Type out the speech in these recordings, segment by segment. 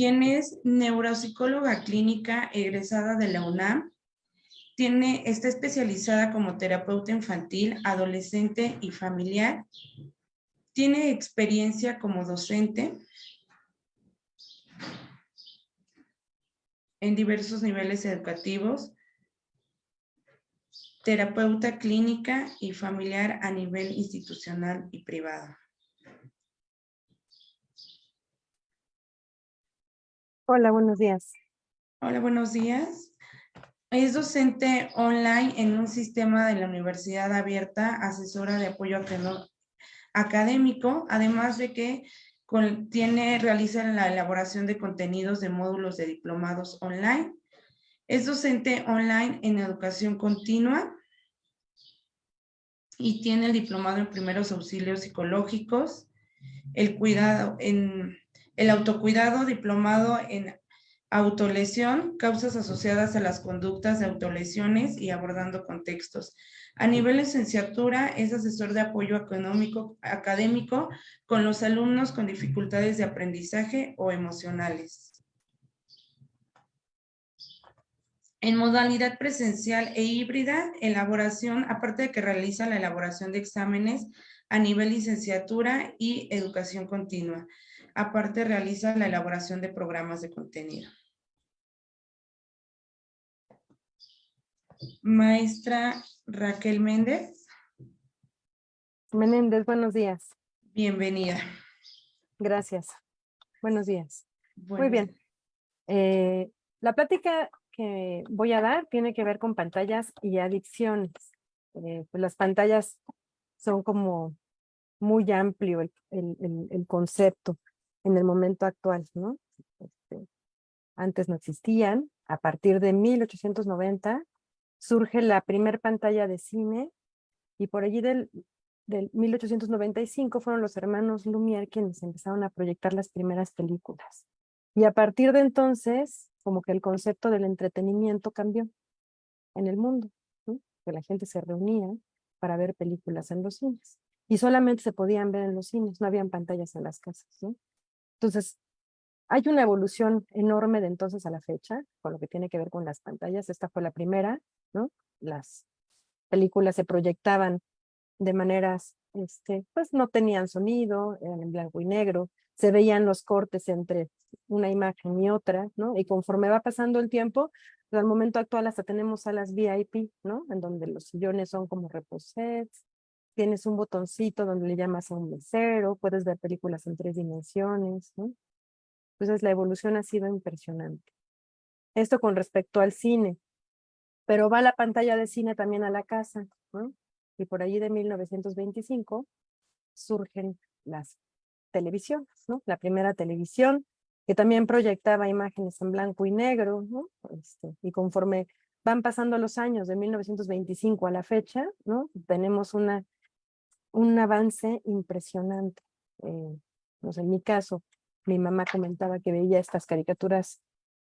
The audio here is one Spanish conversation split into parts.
quien es neuropsicóloga clínica egresada de la UNAM. Está especializada como terapeuta infantil, adolescente y familiar. Tiene experiencia como docente en diversos niveles educativos, terapeuta clínica y familiar a nivel institucional y privado. Hola, buenos días. Hola, buenos días. Es docente online en un sistema de la Universidad Abierta, asesora de apoyo académico, además de que realiza la elaboración de contenidos de módulos de diplomados online. Es docente online en educación continua y tiene el diplomado en primeros auxilios psicológicos, el autocuidado, diplomado en autolesión, causas asociadas a las conductas de autolesiones y abordando contextos. A nivel licenciatura, es asesor de apoyo académico con los alumnos con dificultades de aprendizaje o emocionales. En modalidad presencial e híbrida, aparte de que realiza la elaboración de exámenes a nivel licenciatura y educación continua. Aparte realiza la elaboración de programas de contenido. Maestra Raquel Méndez. Menéndez, buenos días. Bienvenida. Gracias. Buenos días. Bueno. Muy bien. La plática que voy a dar tiene que ver con pantallas y adicciones. Pues las pantallas son como muy amplio el concepto en el momento actual, ¿no? Antes no existían. A partir de 1890 surge la primer pantalla de cine y por allí del 1895 fueron los hermanos Lumière quienes empezaron a proyectar las primeras películas. Y a partir de entonces, como que el concepto del entretenimiento cambió en el mundo, ¿no? Que la gente se reunía para ver películas en los cines. Y solamente se podían ver en los cines, no habían pantallas en las casas, ¿no? Entonces, hay una evolución enorme de entonces a la fecha, con lo que tiene que ver con las pantallas. Esta fue la primera, ¿no? Las películas se proyectaban de maneras, pues no tenían sonido, eran en blanco y negro, se veían los cortes entre una imagen y otra, ¿no? Y conforme va pasando el tiempo, pues al momento actual hasta tenemos salas VIP, ¿no? En donde los sillones son como reposets, tienes un botoncito donde le llamas a un mesero, puedes ver películas en 3 dimensiones, ¿no? Entonces la evolución ha sido impresionante. Esto con respecto al cine, pero va la pantalla de cine también a la casa, ¿no? Y por allí de 1925 surgen las televisiones, ¿no? La primera televisión, que también proyectaba imágenes en blanco y negro, ¿no? Y conforme van pasando los años de 1925 a la fecha, ¿no? Tenemos un avance impresionante. No sé, en mi caso, mi mamá comentaba que veía estas caricaturas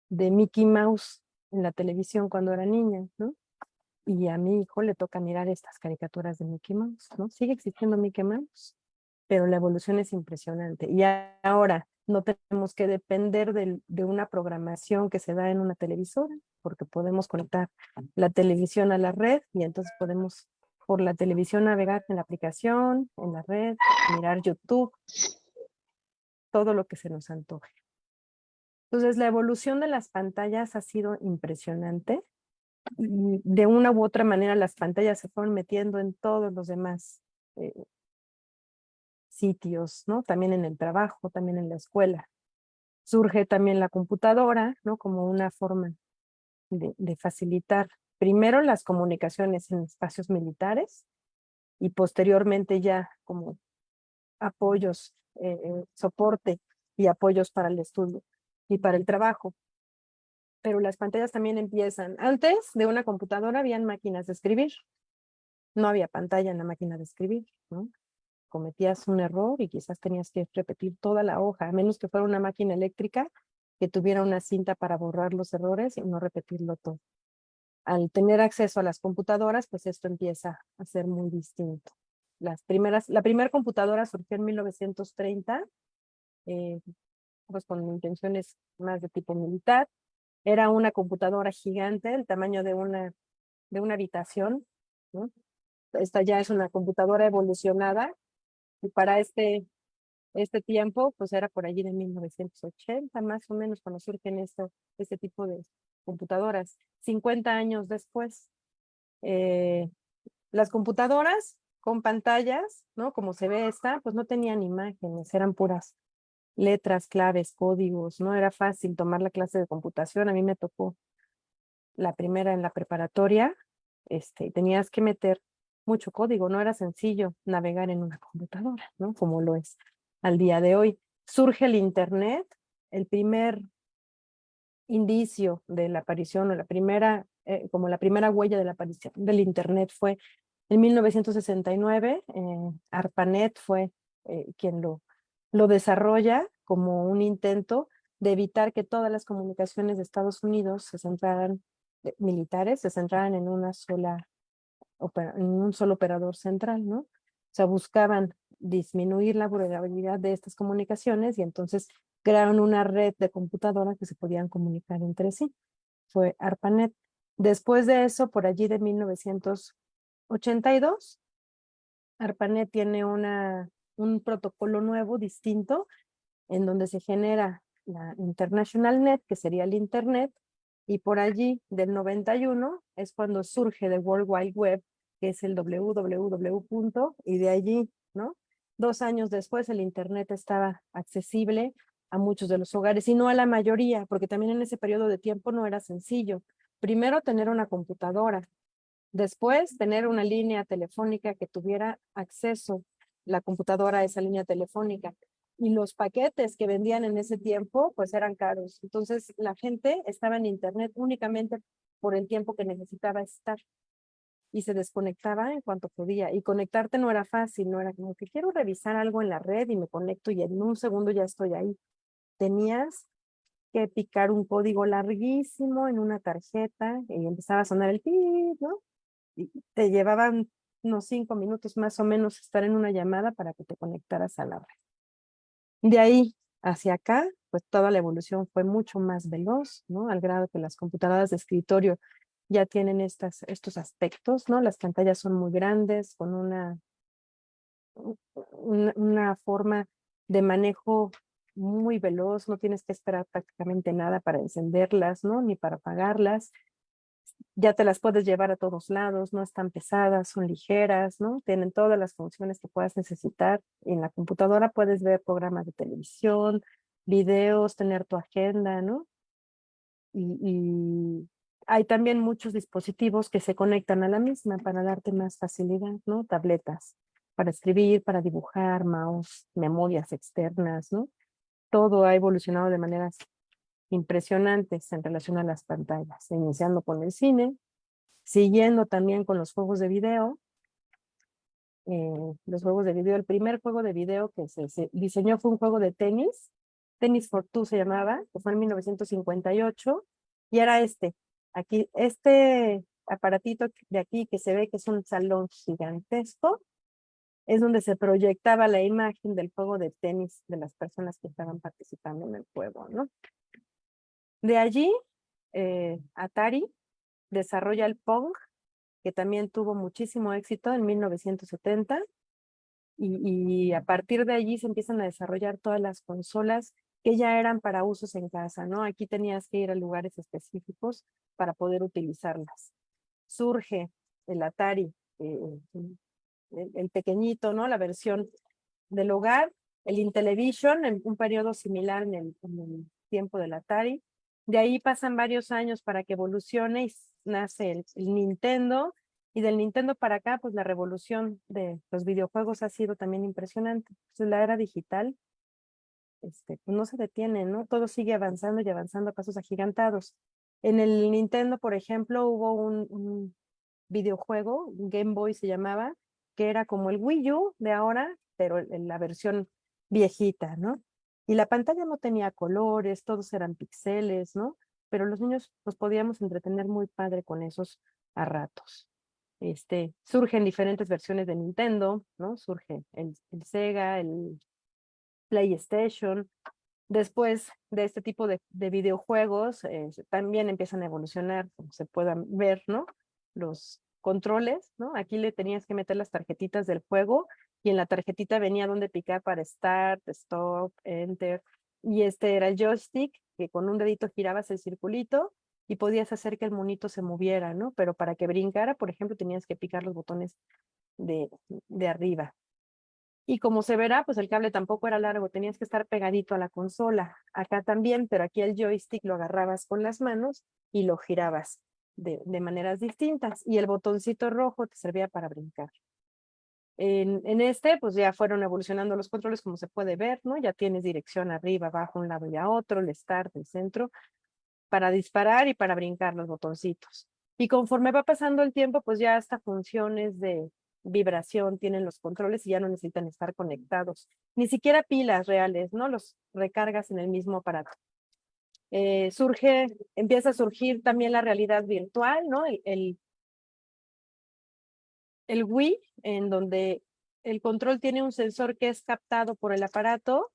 de Mickey Mouse en la televisión cuando era niña, ¿no? Y a mi hijo le toca mirar estas caricaturas de Mickey Mouse, ¿no? Sigue existiendo Mickey Mouse, pero la evolución es impresionante. Y ahora no tenemos que depender de una programación que se da en una televisora, porque podemos conectar la televisión a la red y entonces podemos por la televisión navegar en la aplicación, en la red, mirar YouTube, todo lo que se nos antoje. Entonces la evolución de las pantallas ha sido impresionante. Y de una u otra manera las pantallas se fueron metiendo en todos los demás sitios, ¿no? También en el trabajo, también en la escuela. Surge también la computadora, ¿no? Como una forma de facilitar primero las comunicaciones en espacios militares y posteriormente ya como apoyos, soporte y apoyos para el estudio y para el trabajo. Pero las pantallas también empiezan. Antes de una computadora habían máquinas de escribir. No había pantalla en la máquina de escribir, ¿no? Cometías un error y quizás tenías que repetir toda la hoja, a menos que fuera una máquina eléctrica que tuviera una cinta para borrar los errores y no repetirlo todo. Al tener acceso a las computadoras, pues esto empieza a ser muy distinto. La primera computadora surgió en 1930, pues con intenciones más de tipo militar. Era una computadora gigante, el tamaño de una habitación, ¿no? Esta ya es una computadora evolucionada y para este tiempo, pues era por allí de 1980, más o menos, cuando surgen este tipo de computadoras. 50 años después, eh, las computadoras con pantallas, ¿no? Como se ve esta, pues no tenían imágenes, eran puras letras, claves, códigos, no era fácil tomar la clase de computación. A mí me tocó la primera en la preparatoria, y tenías que meter mucho código, no era sencillo navegar en una computadora, ¿no? Como lo es al día de hoy. Surge el Internet, el primer indicio de la aparición, o como la primera huella de la aparición del Internet fue en 1969. ARPANET fue quien lo desarrolla como un intento de evitar que todas las comunicaciones de Estados Unidos militares, se centraran en en un solo operador central, ¿no? O sea, buscaban disminuir la vulnerabilidad de estas comunicaciones y entonces crearon una red de computadoras que se podían comunicar entre sí. Fue ARPANET. Después de eso, por allí de 1982, ARPANET tiene un protocolo nuevo, distinto, en donde se genera la International Net, que sería el Internet, y por allí del 91 es cuando surge el World Wide Web, que es el www. Y de allí, ¿no? 2 años después el Internet estaba accesible a muchos de los hogares y no a la mayoría, porque también en ese periodo de tiempo no era sencillo. Primero tener una computadora, después tener una línea telefónica que tuviera acceso la computadora a esa línea telefónica. Y los paquetes que vendían en ese tiempo, pues eran caros. Entonces la gente estaba en Internet únicamente por el tiempo que necesitaba estar y se desconectaba en cuanto podía. Y conectarte no era fácil, no era como que quiero revisar algo en la red y me conecto y en un segundo ya estoy ahí. Tenías que picar un código larguísimo en una tarjeta y empezaba a sonar el pip, ¿no? Y te llevaban unos 5 minutos más o menos estar en una llamada para que te conectaras a la red. De ahí hacia acá, pues toda la evolución fue mucho más veloz, ¿no? Al grado que las computadoras de escritorio ya tienen estos aspectos, ¿no? Las pantallas son muy grandes, con una forma de manejo muy veloz, no tienes que esperar prácticamente nada para encenderlas, ¿no? Ni para apagarlas. Ya te las puedes llevar a todos lados, no están pesadas, son ligeras, ¿no? Tienen todas las funciones que puedas necesitar. En la computadora puedes ver programas de televisión, videos, tener tu agenda, ¿no? Y hay también muchos dispositivos que se conectan a la misma para darte más facilidad, ¿no? Tabletas para escribir, para dibujar, mouse, memorias externas, ¿no? Todo ha evolucionado de maneras impresionantes en relación a las pantallas, iniciando con el cine, siguiendo también con los juegos de video. Los juegos de video, el primer juego de video que se diseñó fue un juego de tenis, Tennis for Two se llamaba, que fue en 1958, y era aquí, este aparatito de aquí que se ve que es un salón gigantesco, es donde se proyectaba la imagen del juego de tenis de las personas que estaban participando en el juego, ¿no? De allí, Atari desarrolla el Pong, que también tuvo muchísimo éxito en 1970, y a partir de allí se empiezan a desarrollar todas las consolas que ya eran para usos en casa, ¿no? Aquí tenías que ir a lugares específicos para poder utilizarlas. Surge el Atari, el pequeñito, ¿no? La versión del hogar, el Intellivision, en un periodo similar en el tiempo del Atari. De ahí pasan varios años para que evolucione y nace el Nintendo, y del Nintendo para acá, pues la revolución de los videojuegos ha sido también impresionante. Pues, la era digital, pues no se detiene, ¿no? Todo sigue avanzando y avanzando a pasos agigantados. En el Nintendo, por ejemplo, hubo un videojuego, un Game Boy se llamaba, que era como el Wii U de ahora, pero en la versión viejita, ¿no? Y la pantalla no tenía colores, todos eran píxeles, ¿no? Pero los niños nos podíamos entretener muy padre con esos a ratos. Surgen diferentes versiones de Nintendo, ¿no? Surge el Sega, el PlayStation, Después de este tipo de videojuegos, también empiezan a evolucionar, como se puedan ver, ¿no? Los controles, ¿no? Aquí le tenías que meter las tarjetitas del juego y en la tarjetita venía donde picar para start, stop, enter. Y este era el joystick, que con un dedito girabas el circulito y podías hacer que el monito se moviera, ¿no? Pero para que brincara, por ejemplo, tenías que picar los botones de, de arriba. Y como se verá, pues el cable tampoco era largo, tenías que estar pegadito a la consola. Acá también, pero aquí el joystick lo agarrabas con las manos y lo girabas de maneras distintas. Y el botoncito rojo te servía para brincar. En este, pues ya fueron evolucionando los controles, como se puede ver, ¿no? Ya tienes dirección arriba, abajo, un lado y a otro, el start, el centro, para disparar y para brincar los botoncitos. Y conforme va pasando el tiempo, pues ya hasta funciones de vibración tienen los controles y ya no necesitan estar conectados. Ni siquiera pilas reales, ¿no? Los recargas en el mismo aparato. Empieza a surgir también la realidad virtual, ¿no? El Wii, en donde el control tiene un sensor que es captado por el aparato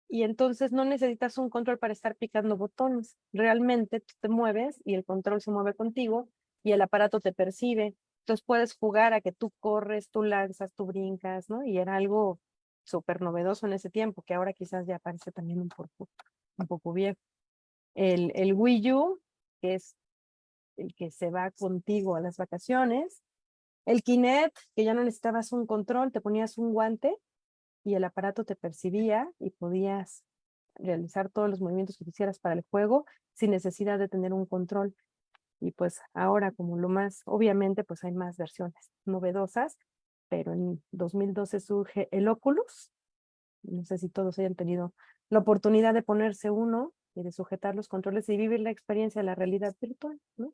y entonces no necesitas un control para estar picando botones. Realmente tú te mueves y el control se mueve contigo y el aparato te percibe. Entonces puedes jugar a que tú corres, tú lanzas, tú brincas, ¿no? Y era algo súper novedoso en ese tiempo, que ahora quizás ya parece también un poco viejo. El Wii U, que es el que se va contigo a las vacaciones. El Kinect, que ya no necesitabas un control, te ponías un guante y el aparato te percibía y podías realizar todos los movimientos que quisieras para el juego sin necesidad de tener un control. Y pues ahora como lo más, obviamente pues hay más versiones novedosas, pero en 2012 surge el Oculus. No sé si todos hayan tenido la oportunidad de ponerse uno y de sujetar los controles y vivir la experiencia de la realidad virtual, ¿no?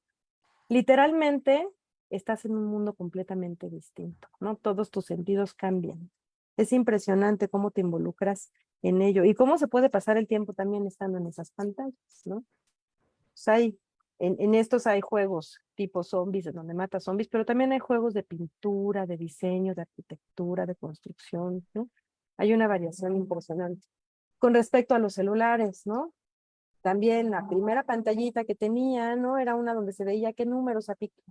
Literalmente estás en un mundo completamente distinto, ¿no? Todos tus sentidos cambian. Es impresionante cómo te involucras en ello y cómo se puede pasar el tiempo también estando en esas pantallas, ¿no? Pues en estos hay juegos tipo zombies, en donde matas zombies, pero también hay juegos de pintura, de diseño, de arquitectura, de construcción, ¿no? Hay una variación impresionante. Con respecto a los celulares, ¿no? También la primera pantallita que tenía, ¿no? Era una donde se veía qué números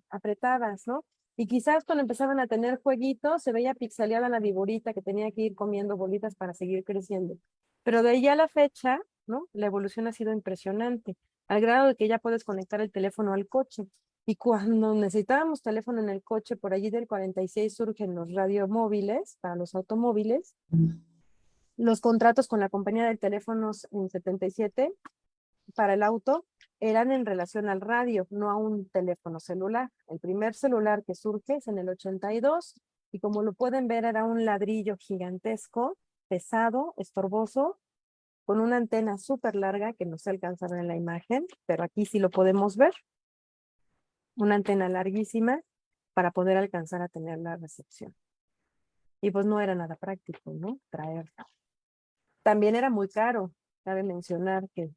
apretabas, ¿no? Y quizás cuando empezaban a tener jueguitos, se veía pixeleada la viborita que tenía que ir comiendo bolitas para seguir creciendo. Pero de ahí a la fecha, ¿no? La evolución ha sido impresionante, al grado de que ya puedes conectar el teléfono al coche. Y cuando necesitábamos teléfono en el coche, por allí del 46 surgen los radiomóviles para los automóviles. Los contratos con la compañía de teléfonos en 77 para el auto eran en relación al radio, no a un teléfono celular. El primer celular que surge es en el 82 y como lo pueden ver era un ladrillo gigantesco, pesado, estorboso, con una antena súper larga que no se alcanza a ver en la imagen, pero aquí sí lo podemos ver, una antena larguísima para poder alcanzar a tener la recepción. Y pues no era nada práctico, ¿no? Traerla. También era muy caro. Cabe mencionar que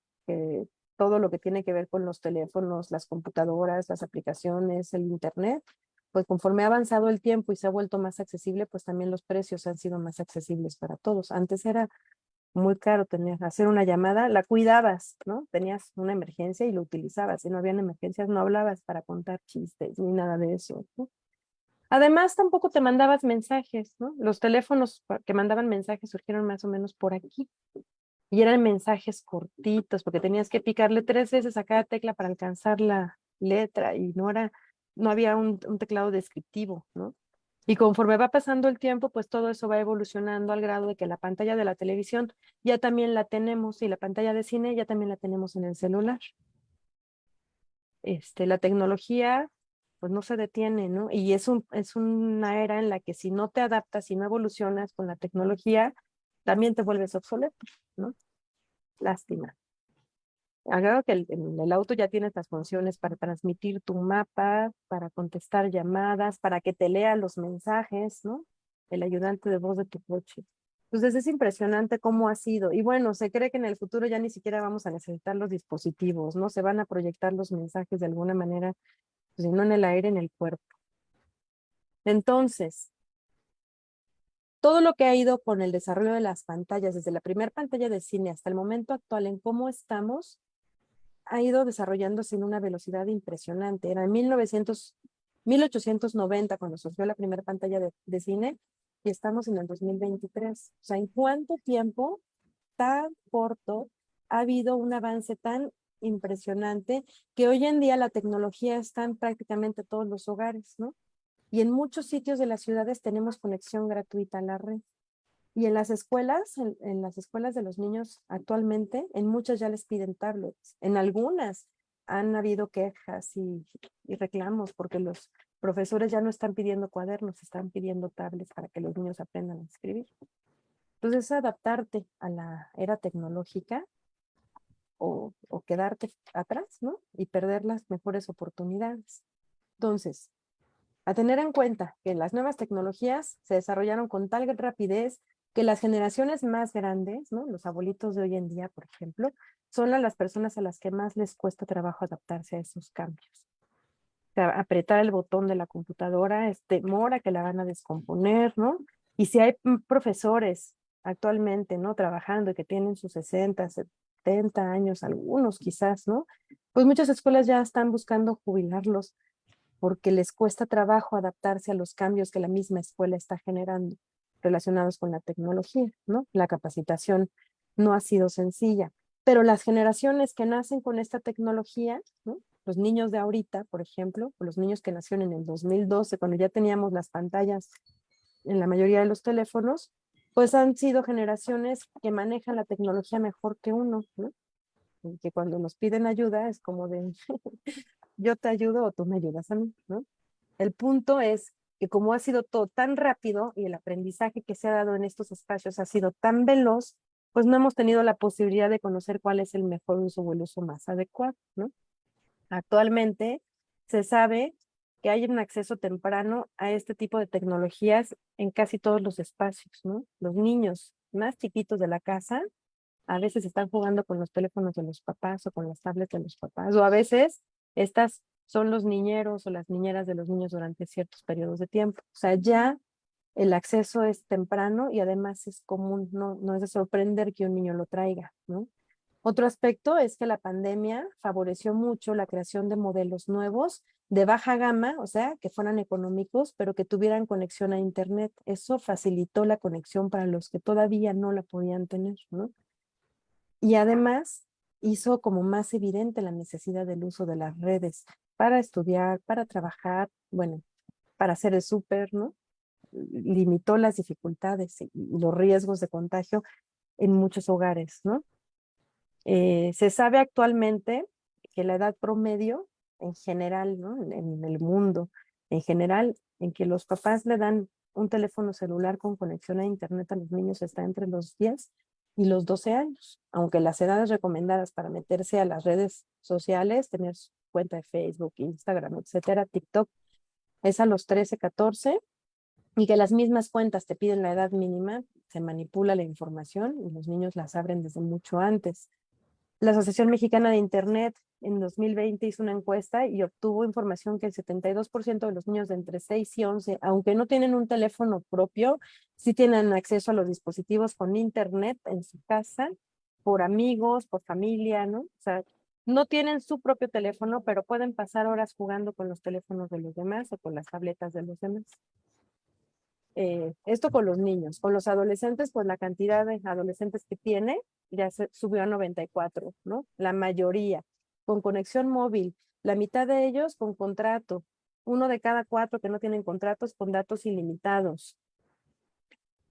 todo lo que tiene que ver con los teléfonos, las computadoras, las aplicaciones, el internet, pues conforme ha avanzado el tiempo y se ha vuelto más accesible, pues también los precios han sido más accesibles para todos. Antes era muy caro hacer una llamada, la cuidabas, ¿no? Tenías una emergencia y lo utilizabas. Si no habían emergencias, no hablabas para contar chistes ni nada de eso, ¿no? Además, tampoco te mandabas mensajes, ¿no? Los teléfonos que mandaban mensajes surgieron más o menos por aquí. Y eran mensajes cortitos, porque tenías que picarle 3 veces a cada tecla para alcanzar la letra y no había un teclado descriptivo, ¿no? Y conforme va pasando el tiempo, pues todo eso va evolucionando al grado de que la pantalla de la televisión ya también la tenemos y la pantalla de cine ya también la tenemos en el celular. La tecnología pues no se detiene, ¿no? Y es una era en la que si no te adaptas, si no evolucionas con la tecnología, también te vuelves obsoleto, ¿no? Lástima. Agrado que en el auto ya tienes las funciones para transmitir tu mapa, para contestar llamadas, para que te lea los mensajes, ¿no? El ayudante de voz de tu coche. Entonces es impresionante cómo ha sido. Y bueno, se cree que en el futuro ya ni siquiera vamos a necesitar los dispositivos, ¿no? Se van a proyectar los mensajes de alguna manera, pues, si no en el aire, en el cuerpo. Entonces, todo lo que ha ido con el desarrollo de las pantallas, desde la primera pantalla de cine hasta el momento actual en cómo estamos, ha ido desarrollándose en una velocidad impresionante. Era en 1890 cuando surgió la primera pantalla de cine y estamos en el 2023. O sea, ¿en cuánto tiempo tan corto ha habido un avance tan impresionante que hoy en día la tecnología está en prácticamente todos los hogares, ¿no? Y en muchos sitios de las ciudades tenemos conexión gratuita a la red. Y en las escuelas, en las escuelas de los niños actualmente, en muchas ya les piden tablets. En algunas han habido quejas y reclamos porque los profesores ya no están pidiendo cuadernos, están pidiendo tablets para que los niños aprendan a escribir. Entonces, adaptarte a la era tecnológica o quedarte atrás, ¿no? Y perder las mejores oportunidades. Entonces, a tener en cuenta que las nuevas tecnologías se desarrollaron con tal rapidez que las generaciones más grandes, ¿no? Los abuelitos de hoy en día, por ejemplo, son las personas a las que más les cuesta trabajo adaptarse a esos cambios. O sea, apretar el botón de la computadora es temor a que la van a descomponer, ¿no? Y si hay profesores actualmente, ¿no? Trabajando y que tienen sus 60, 70 años, algunos quizás, ¿no? Pues muchas escuelas ya están buscando jubilarlos porque les cuesta trabajo adaptarse a los cambios que la misma escuela está generando relacionados con la tecnología, ¿no? La capacitación no ha sido sencilla, pero las generaciones que nacen con esta tecnología, ¿no? Los niños de ahorita, por ejemplo, o los niños que nacieron en el 2012, cuando ya teníamos las pantallas en la mayoría de los teléfonos, pues han sido generaciones que manejan la tecnología mejor que uno, ¿no? Y que cuando nos piden ayuda es como de, yo te ayudo o tú me ayudas a mí, ¿no? El punto es que como ha sido todo tan rápido y el aprendizaje que se ha dado en estos espacios ha sido tan veloz, pues no hemos tenido la posibilidad de conocer cuál es el mejor uso o el uso más adecuado, ¿no? Actualmente se sabe que hay un acceso temprano a este tipo de tecnologías en casi todos los espacios, ¿no? Los niños más chiquitos de la casa a veces están jugando con los teléfonos de los papás o con las tablets de los papás, o a veces estas son los niñeros o las niñeras de los niños durante ciertos periodos de tiempo. O sea, ya el acceso es temprano y además es común, no es de sorprender que un niño lo traiga, ¿no? Otro aspecto es que la pandemia favoreció mucho la creación de modelos nuevos de baja gama, o sea, que fueran económicos, pero que tuvieran conexión a Internet. Eso facilitó la conexión para los que todavía no la podían tener, ¿no? Y además hizo como más evidente la necesidad del uso de las redes para estudiar, para trabajar, bueno, para hacer el súper, ¿no? Limitó las dificultades y los riesgos de contagio en muchos hogares, ¿no? Se sabe actualmente que la edad promedio en general, ¿no? En el mundo, en general, en que los papás le dan un teléfono celular con conexión a internet a los niños está entre los 10 y los 12 años, aunque las edades recomendadas para meterse a las redes sociales, tener su cuenta de Facebook, Instagram, etcétera, TikTok, es a los 13, 14, y que las mismas cuentas te piden la edad mínima, se manipula la información y los niños las abren desde mucho antes. La Asociación Mexicana de Internet en 2020 hizo una encuesta y obtuvo información que el 72% de los niños de entre 6 y 11, aunque no tienen un teléfono propio, sí tienen acceso a los dispositivos con Internet en su casa, por amigos, por familia, ¿no? O sea, no tienen su propio teléfono, pero pueden pasar horas jugando con los teléfonos de los demás o con las tabletas de los demás. Esto con los niños. Con los adolescentes, pues la cantidad de adolescentes que tiene ya se subió a 94, ¿no? La mayoría con conexión móvil, la mitad de ellos con contrato, uno de cada cuatro que no tienen contratos con datos ilimitados.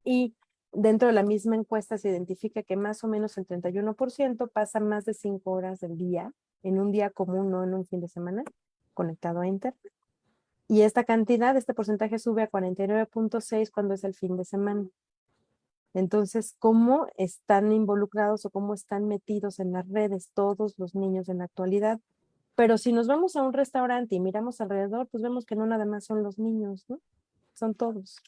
Y dentro de la misma encuesta se identifica que más o menos el 31% pasa más de 5 horas del día, en un día común, no en un fin de semana, conectado a Internet. Y esta cantidad, este porcentaje sube a 49.6 cuando es el fin de semana. Entonces, ¿cómo están involucrados o cómo están metidos en las redes todos los niños en la actualidad? Pero si nos vamos a un restaurante y miramos alrededor, pues vemos que no nada más son los niños, ¿no? Son todos.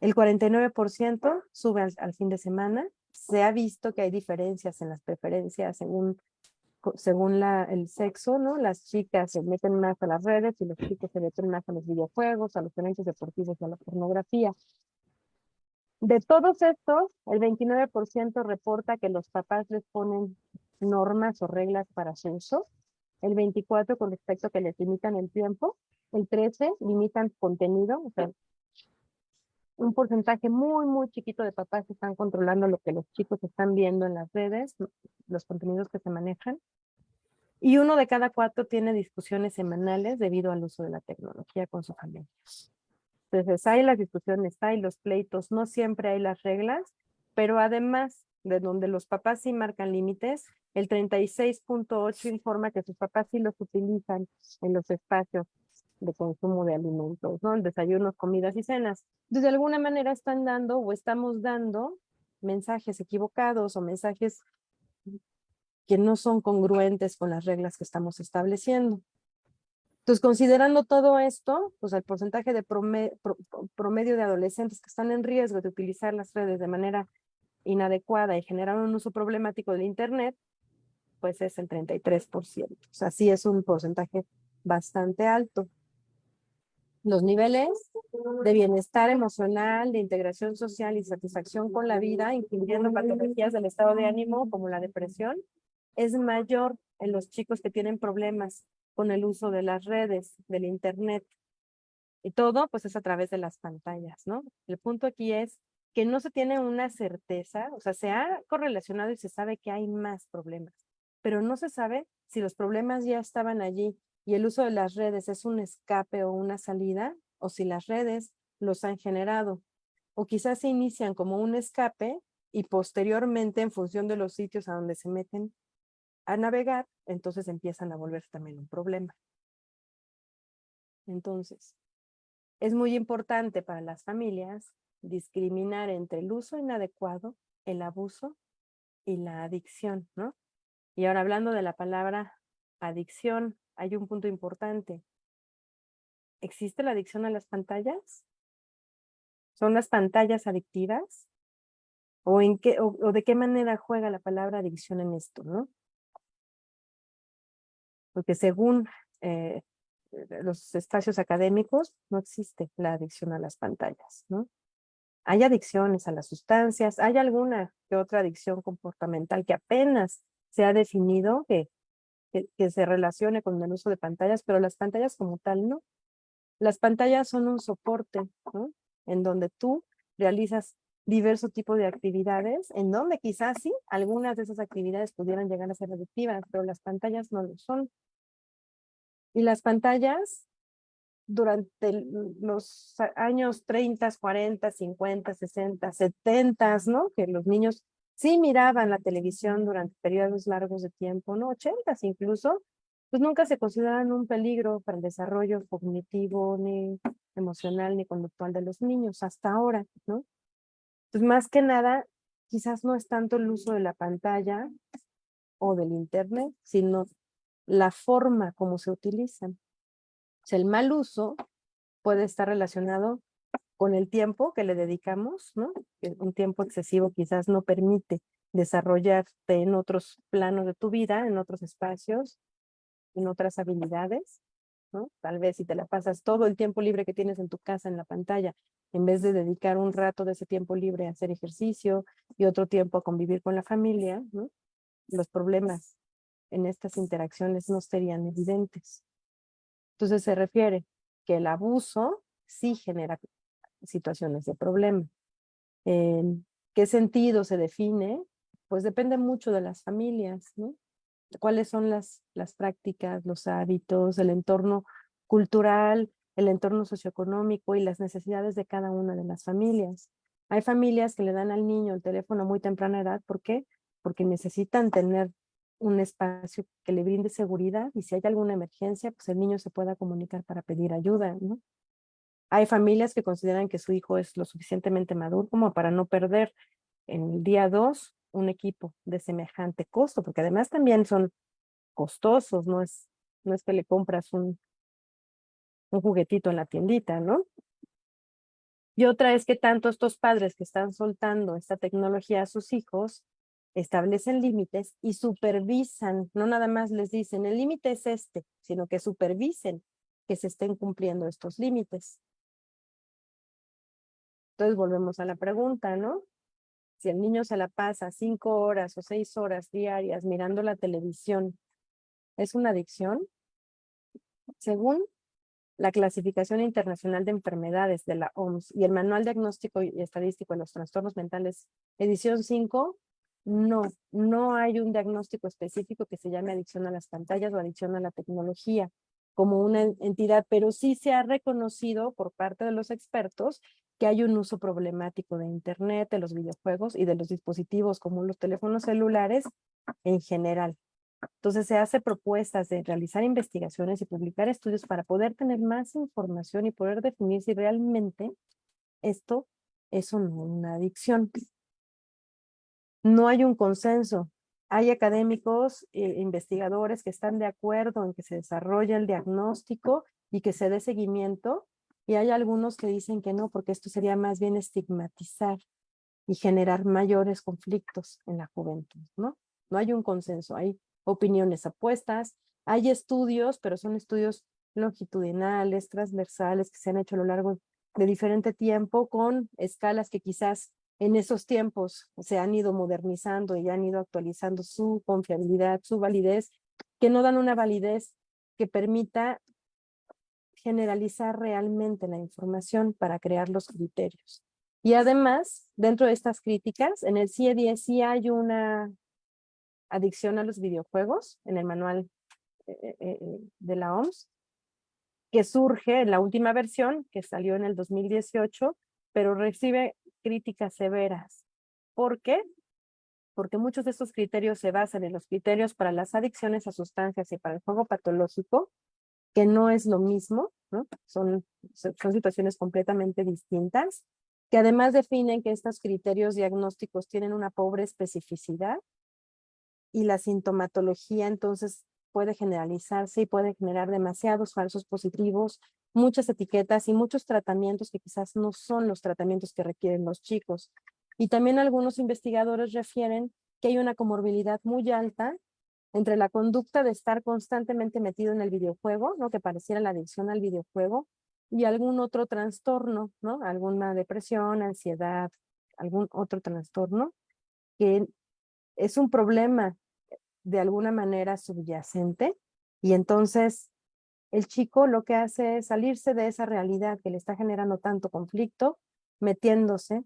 El 49% sube al fin de semana. Se ha visto que hay diferencias en las preferencias según el sexo, ¿no? Las chicas se meten más a las redes y los chicos se meten más a los videojuegos, a los eventos deportivos y a la pornografía. De todos estos, el 29% reporta que los papás les ponen normas o reglas para su uso, el 24% con respecto a que les limitan el tiempo, el 13% limitan contenido, o sea, un porcentaje muy, muy chiquito de papás que están controlando lo que los chicos están viendo en las redes, los contenidos que se manejan, y 1 de cada 4 tiene discusiones semanales debido al uso de la tecnología con su familia. Entonces, hay las discusiones, hay los pleitos, no siempre hay las reglas, pero además de donde los papás sí marcan límites, el 36.8 informa que sus papás sí los utilizan en los espacios de consumo de alimentos, ¿no? Desayunos, comidas y cenas. Entonces, de alguna manera están dando o estamos dando mensajes equivocados o mensajes que no son congruentes con las reglas que estamos estableciendo. Entonces, considerando todo esto, pues el porcentaje de promedio de adolescentes que están en riesgo de utilizar las redes de manera inadecuada y generar un uso problemático del Internet, pues es el 33%. O sea, sí es un porcentaje bastante alto. Los niveles de bienestar emocional, de integración social y satisfacción con la vida, incluyendo patologías del estado de ánimo como la depresión, es mayor en los chicos que tienen problemas con el uso de las redes, del Internet. Y todo, pues, es a través de las pantallas, ¿no? El punto aquí es que no se tiene una certeza, o sea, se ha correlacionado y se sabe que hay más problemas, pero no se sabe si los problemas ya estaban allí y el uso de las redes es un escape o una salida, o si las redes los han generado, o quizás se inician como un escape y posteriormente, en función de los sitios a donde se meten a navegar, entonces empiezan a volverse también un problema. Entonces, es muy importante para las familias discriminar entre el uso inadecuado, el abuso y la adicción, ¿no? Y ahora hablando de la palabra adicción, hay un punto importante. ¿Existe la adicción a las pantallas? ¿Son las pantallas adictivas? ¿O en qué, o de qué manera juega la palabra adicción en esto, ¿no? Porque según eh, los espacios académicos, no existe la adicción a las pantallas, ¿no? Hay adicciones a las sustancias, hay alguna que otra adicción comportamental que apenas se ha definido que se relacione con el uso de pantallas, pero las pantallas como tal no. Las pantallas son un soporte, ¿no? En donde tú realizas diversos tipos de actividades, en donde quizás sí, algunas de esas actividades pudieran llegar a ser adictivas, pero las pantallas no lo son. Y las pantallas durante los años 30, 40, 50, 60, 70, ¿no? Que los niños sí miraban la televisión durante periodos largos de tiempo, ¿no? 80 incluso, pues nunca se consideran un peligro para el desarrollo cognitivo, ni emocional, ni conductual de los niños hasta ahora, ¿no? Pues más que nada, quizás no es tanto el uso de la pantalla o del internet, sino la forma como se utilizan. O sea, el mal uso puede estar relacionado con el tiempo que le dedicamos, ¿no? Que un tiempo excesivo quizás no permite desarrollarte en otros planos de tu vida, en otros espacios, en otras habilidades, ¿no? Tal vez si te la pasas todo el tiempo libre que tienes en tu casa en la pantalla, en vez de dedicar un rato de ese tiempo libre a hacer ejercicio y otro tiempo a convivir con la familia, ¿no? Los problemas en estas interacciones no serían evidentes. Entonces se refiere que el abuso sí genera situaciones de problema. ¿En qué sentido se define? Pues depende mucho de las familias, ¿no? ¿Cuáles son las prácticas, los hábitos, el entorno cultural, el entorno socioeconómico y las necesidades de cada una de las familias? Hay familias que le dan al niño el teléfono a muy temprana edad. ¿Por qué? Porque necesitan tener un espacio que le brinde seguridad y si hay alguna emergencia, pues el niño se pueda comunicar para pedir ayuda, ¿no? Hay familias que consideran que su hijo es lo suficientemente maduro como para no perder en el día 2 un equipo de semejante costo, porque además también son costosos, no es que le compras un juguetito en la tiendita, ¿no? Y otra es que tanto estos padres que están soltando esta tecnología a sus hijos establecen límites y supervisan, no nada más les dicen el límite es este, sino que supervisen que se estén cumpliendo estos límites. Entonces volvemos a la pregunta, ¿no? Si el niño se la pasa 5 horas o 6 horas diarias mirando la televisión, ¿es una adicción? Según la Clasificación Internacional de Enfermedades de la OMS y el Manual Diagnóstico y Estadístico de los Trastornos Mentales, edición 5, no hay un diagnóstico específico que se llame adicción a las pantallas o adicción a la tecnología como una entidad, pero sí se ha reconocido por parte de los expertos que hay un uso problemático de Internet, de los videojuegos y de los dispositivos como los teléfonos celulares en general. Entonces se hace propuestas de realizar investigaciones y publicar estudios para poder tener más información y poder definir si realmente esto es o no una adicción. No hay un consenso. Hay académicos, investigadores que están de acuerdo en que se desarrolle el diagnóstico y que se dé seguimiento, y hay algunos que dicen que no, porque esto sería más bien estigmatizar y generar mayores conflictos en la juventud, ¿no? No hay un consenso, hay opiniones opuestas, hay estudios, pero son estudios longitudinales, transversales, que se han hecho a lo largo de diferente tiempo, con escalas que quizás en esos tiempos se han ido modernizando y han ido actualizando su confiabilidad, su validez, que no dan una validez que permita generalizar realmente la información para crear los criterios. Y además, dentro de estas críticas, en el CIE-10 sí hay una adicción a los videojuegos, en el manual de la OMS, que surge en la última versión, que salió en el 2018, pero recibe críticas severas. ¿Por qué? Porque muchos de estos criterios se basan en los criterios para las adicciones a sustancias y para el juego patológico, que no es lo mismo, ¿no? Son situaciones completamente distintas, que además definen que estos criterios diagnósticos tienen una pobre especificidad y la sintomatología entonces puede generalizarse y puede generar demasiados falsos positivos, muchas etiquetas y muchos tratamientos que quizás no son los tratamientos que requieren los chicos. Y también algunos investigadores refieren que hay una comorbilidad muy alta entre la conducta de estar constantemente metido en el videojuego, ¿no? Que pareciera la adicción al videojuego, y algún otro trastorno, ¿no? Alguna depresión, ansiedad, algún otro trastorno, que es un problema de alguna manera subyacente, y entonces el chico lo que hace es salirse de esa realidad que le está generando tanto conflicto, metiéndose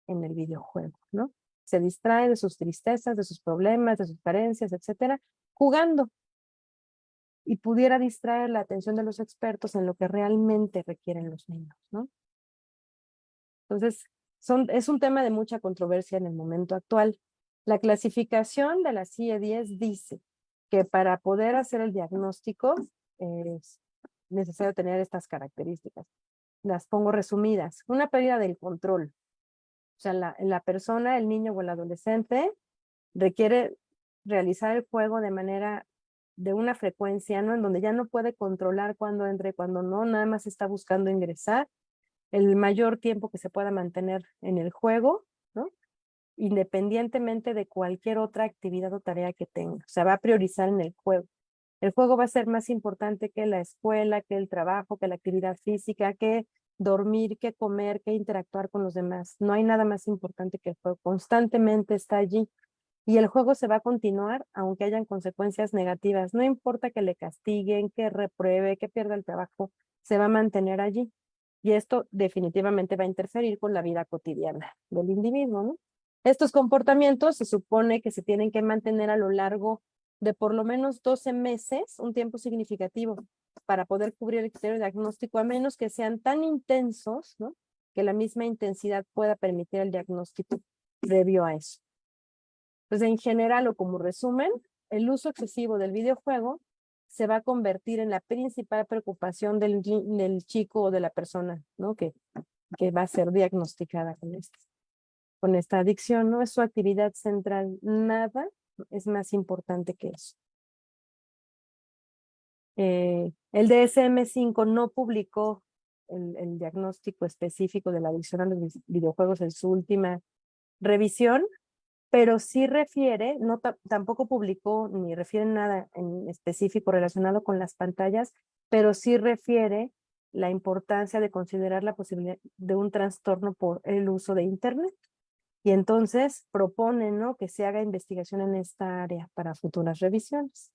en el videojuego, ¿no? Se distrae de sus tristezas, de sus problemas, de sus carencias, etcétera, jugando, y pudiera distraer la atención de los expertos en lo que realmente requieren los niños, ¿no? Entonces, es un tema de mucha controversia en el momento actual. La clasificación de la CIE-10 dice que para poder hacer el diagnóstico es necesario tener estas características. Las pongo resumidas. Una pérdida del control. O sea, la persona, el niño o el adolescente requiere realizar el juego de una frecuencia, ¿no? En donde ya no puede controlar cuándo entra y cuándo no, nada más está buscando ingresar el mayor tiempo que se pueda mantener en el juego, ¿no? Independientemente de cualquier otra actividad o tarea que tenga. O sea, va a priorizar en el juego. El juego va a ser más importante que la escuela, que el trabajo, que la actividad física, que dormir, que comer, que interactuar con los demás. No hay nada más importante que el juego. Constantemente está allí. Y el juego se va a continuar aunque hayan consecuencias negativas. No importa que le castiguen, que repruebe, que pierda el trabajo, se va a mantener allí. Y esto definitivamente va a interferir con la vida cotidiana del individuo, ¿no? Estos comportamientos se supone que se tienen que mantener a lo largo de por lo menos 12 meses, un tiempo significativo, para poder cubrir el criterio diagnóstico, a menos que sean tan intensos, ¿no? Que la misma intensidad pueda permitir el diagnóstico previo a eso. Pues en general o como resumen, el uso excesivo del videojuego se va a convertir en la principal preocupación del chico o de la persona, ¿no? Que va a ser diagnosticada con esta adicción, ¿no? Es su actividad central. Nada es más importante que eso. El DSM-5 no publicó el diagnóstico específico de la adicción a los videojuegos en su última revisión, pero sí refiere, no tampoco publicó ni refiere nada en específico relacionado con las pantallas, pero sí refiere la importancia de considerar la posibilidad de un trastorno por el uso de Internet. Y entonces proponen, ¿no?, que se haga investigación en esta área para futuras revisiones.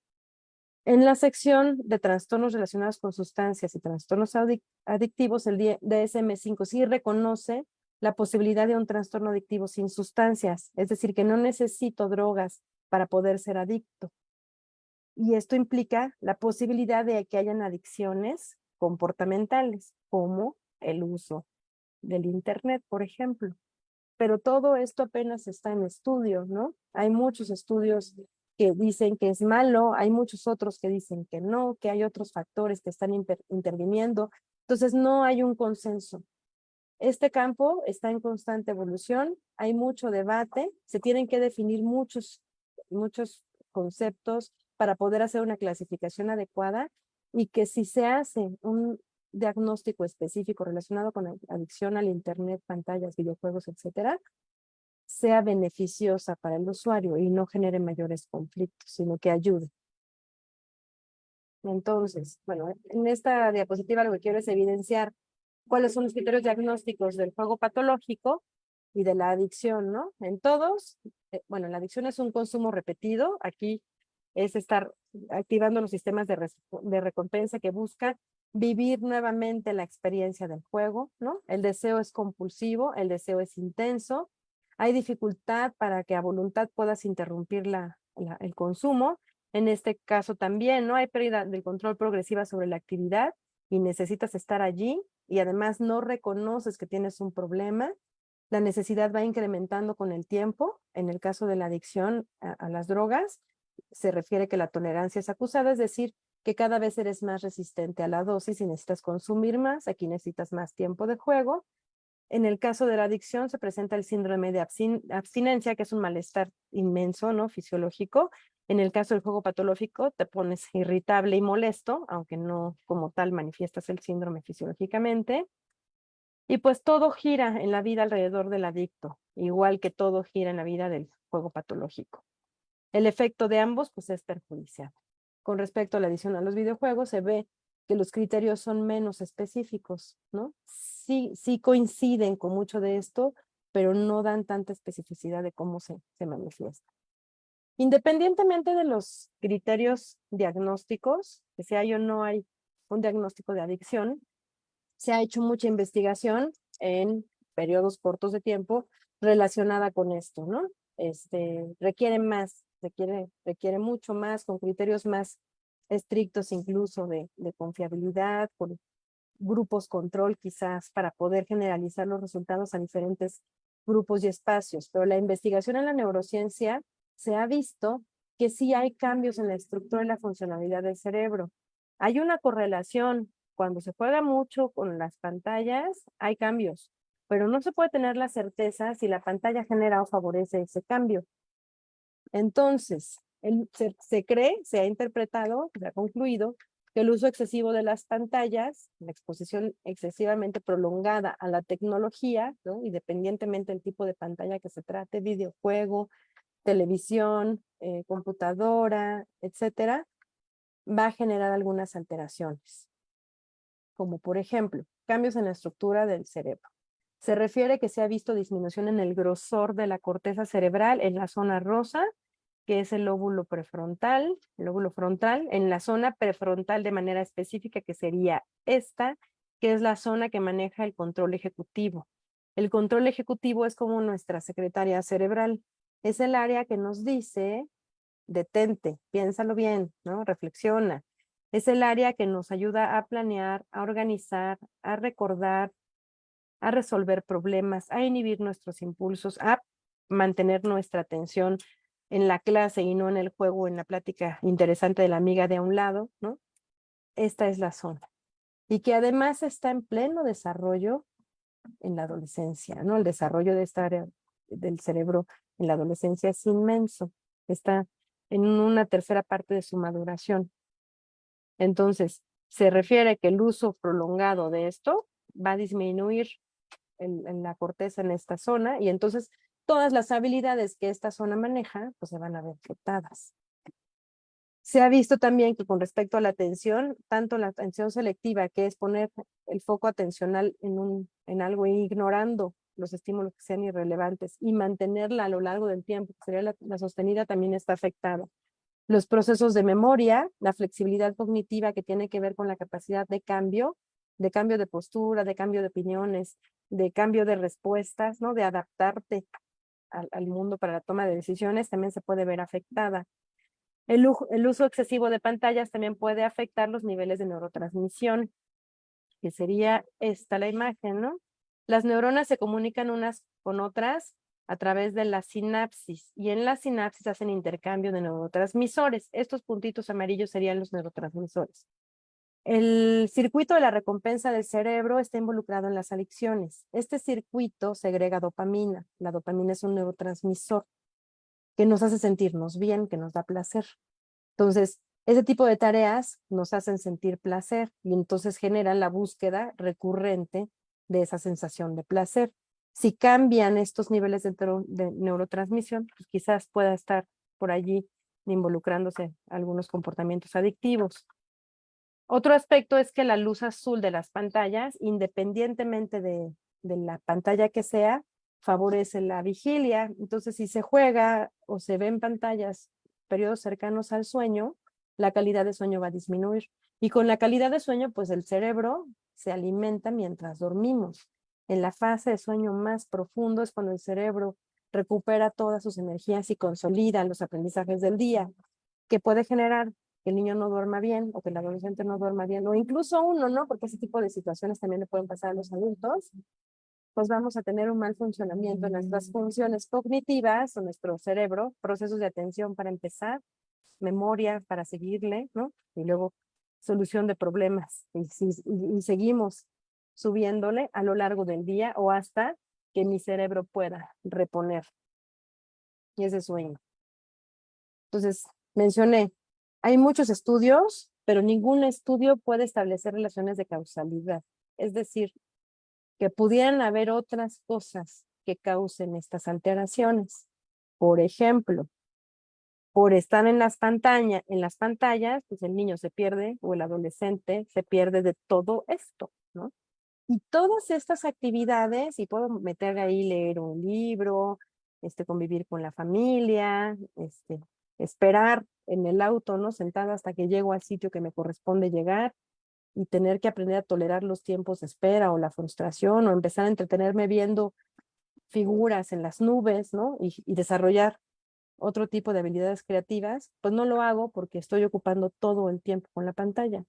En la sección de trastornos relacionados con sustancias y trastornos adictivos, el DSM-5 sí reconoce la posibilidad de un trastorno adictivo sin sustancias, es decir, que no necesito drogas para poder ser adicto. Y esto implica la posibilidad de que hayan adicciones comportamentales, como el uso del Internet, por ejemplo. Pero todo esto apenas está en estudio, ¿no? Hay muchos estudios que dicen que es malo, hay muchos otros que dicen que no, que hay otros factores que están interviniendo. Entonces no hay un consenso. Este campo está en constante evolución, hay mucho debate, se tienen que definir muchos conceptos para poder hacer una clasificación adecuada y que si se hace un diagnóstico específico relacionado con la adicción al Internet, pantallas, videojuegos, etcétera, sea beneficiosa para el usuario y no genere mayores conflictos, sino que ayude. Entonces, bueno, en esta diapositiva lo que quiero es evidenciar cuáles son los criterios diagnósticos del juego patológico y de la adicción, ¿no? En todos, bueno, la adicción es un consumo repetido, aquí es estar activando los sistemas de recompensa que buscan vivir nuevamente la experiencia del juego, ¿no? El deseo es compulsivo, el deseo es intenso, hay dificultad para que a voluntad puedas interrumpir el consumo, en este caso también, ¿no? Hay pérdida del control progresiva sobre la actividad y necesitas estar allí y además no reconoces que tienes un problema. La necesidad va incrementando con el tiempo. En el caso de la adicción a las drogas, se refiere que la tolerancia es acusada, es decir, que cada vez eres más resistente a la dosis y necesitas consumir más, aquí necesitas más tiempo de juego. En el caso de la adicción se presenta el síndrome de abstinencia, que es un malestar inmenso, ¿no?, fisiológico. En el caso del juego patológico te pones irritable y molesto, aunque no como tal manifiestas el síndrome fisiológicamente. Y pues todo gira en la vida alrededor del adicto, igual que todo gira en la vida del juego patológico. El efecto de ambos pues es perjudicial. Con respecto a la adicción a los videojuegos, se ve que los criterios son menos específicos, ¿no? Sí coinciden con mucho de esto, pero no dan tanta especificidad de cómo se manifiesta. Independientemente de los criterios diagnósticos, que si hay o no hay un diagnóstico de adicción, se ha hecho mucha investigación en periodos cortos de tiempo relacionada con esto, ¿no? Requiere mucho más, con criterios más estrictos incluso de confiabilidad, con grupos control quizás para poder generalizar los resultados a diferentes grupos y espacios. Pero la investigación en la neurociencia se ha visto que sí hay cambios en la estructura y la funcionalidad del cerebro. Hay una correlación. Cuando se juega mucho con las pantallas, hay cambios, pero no se puede tener la certeza si la pantalla genera o favorece ese cambio. Entonces, se ha interpretado, se ha concluido que el uso excesivo de las pantallas, la exposición excesivamente prolongada a la tecnología, ¿no?, independientemente del tipo de pantalla que se trate, videojuego, televisión, computadora, etcétera, va a generar algunas alteraciones, como por ejemplo, cambios en la estructura del cerebro. Se refiere que se ha visto disminución en el grosor de la corteza cerebral en la zona rosa, que es el lóbulo frontal, en la zona prefrontal de manera específica, que sería esta, que es la zona que maneja el control ejecutivo. El control ejecutivo es como nuestra secretaria cerebral. Es el área que nos dice, detente, piénsalo bien, ¿no? Reflexiona. Es el área que nos ayuda a planear, a organizar, a recordar, a resolver problemas, a inhibir nuestros impulsos, a mantener nuestra atención en la clase y no en el juego, en la plática interesante de la amiga de a un lado, ¿no? Esta es la zona. Y que además está en pleno desarrollo en la adolescencia, ¿no? El desarrollo de esta área del cerebro en la adolescencia es inmenso. Está en una tercera parte de su maduración. Entonces, se refiere que el uso prolongado de esto va a disminuir en la corteza en esta zona y entonces todas las habilidades que esta zona maneja pues se van a ver afectadas. Se ha visto también que con respecto a la atención, tanto la atención selectiva, que es poner el foco atencional en algo e ignorando los estímulos que sean irrelevantes y mantenerla a lo largo del tiempo, que sería la sostenida, también está afectada. Los procesos de memoria, la flexibilidad cognitiva que tiene que ver con la capacidad de cambio de postura, de cambio de opiniones, de cambio de respuestas, ¿no? De adaptarte al mundo para la toma de decisiones, también se puede ver afectada. El uso excesivo de pantallas también puede afectar los niveles de neurotransmisión, que sería esta la imagen, ¿no? Las neuronas se comunican unas con otras a través de la sinapsis, y en la sinapsis hacen intercambio de neurotransmisores. Estos puntitos amarillos serían los neurotransmisores. El circuito de la recompensa del cerebro está involucrado en las adicciones. Este circuito segrega dopamina. La dopamina es un neurotransmisor que nos hace sentirnos bien, que nos da placer. Entonces, ese tipo de tareas nos hacen sentir placer y entonces generan la búsqueda recurrente de esa sensación de placer. Si cambian estos niveles de neurotransmisión, pues quizás pueda estar por allí involucrándose algunos comportamientos adictivos. Otro aspecto es que la luz azul de las pantallas, independientemente de la pantalla que sea, favorece la vigilia. Entonces, si se juega o se ve en pantallas periodos cercanos al sueño, la calidad de sueño va a disminuir. Y con la calidad de sueño, pues el cerebro se alimenta mientras dormimos. En la fase de sueño más profundo es cuando el cerebro recupera todas sus energías y consolida los aprendizajes del día, que puede generar que el niño no duerma bien o que el adolescente no duerma bien, o incluso uno, ¿no? Porque ese tipo de situaciones también le pueden pasar a los adultos. Pues vamos a tener un mal funcionamiento en nuestras funciones cognitivas o nuestro cerebro, procesos de atención para empezar, memoria para seguirle, ¿no? Y luego solución de problemas. Y seguimos subiéndole a lo largo del día o hasta que mi cerebro pueda reponer y ese sueño. Entonces, mencioné, hay muchos estudios, pero ningún estudio puede establecer relaciones de causalidad. Es decir, que pudieran haber otras cosas que causen estas alteraciones. Por ejemplo, por estar en las pantallas, pues el niño se pierde o el adolescente se pierde de todo esto, ¿no? Y todas estas actividades, y puedo meter ahí leer un libro, convivir con la familia, esperar en el auto, ¿no? Sentada hasta que llego al sitio que me corresponde llegar y tener que aprender a tolerar los tiempos de espera o la frustración o empezar a entretenerme viendo figuras en las nubes, ¿no? Y desarrollar otro tipo de habilidades creativas, pues no lo hago porque estoy ocupando todo el tiempo con la pantalla.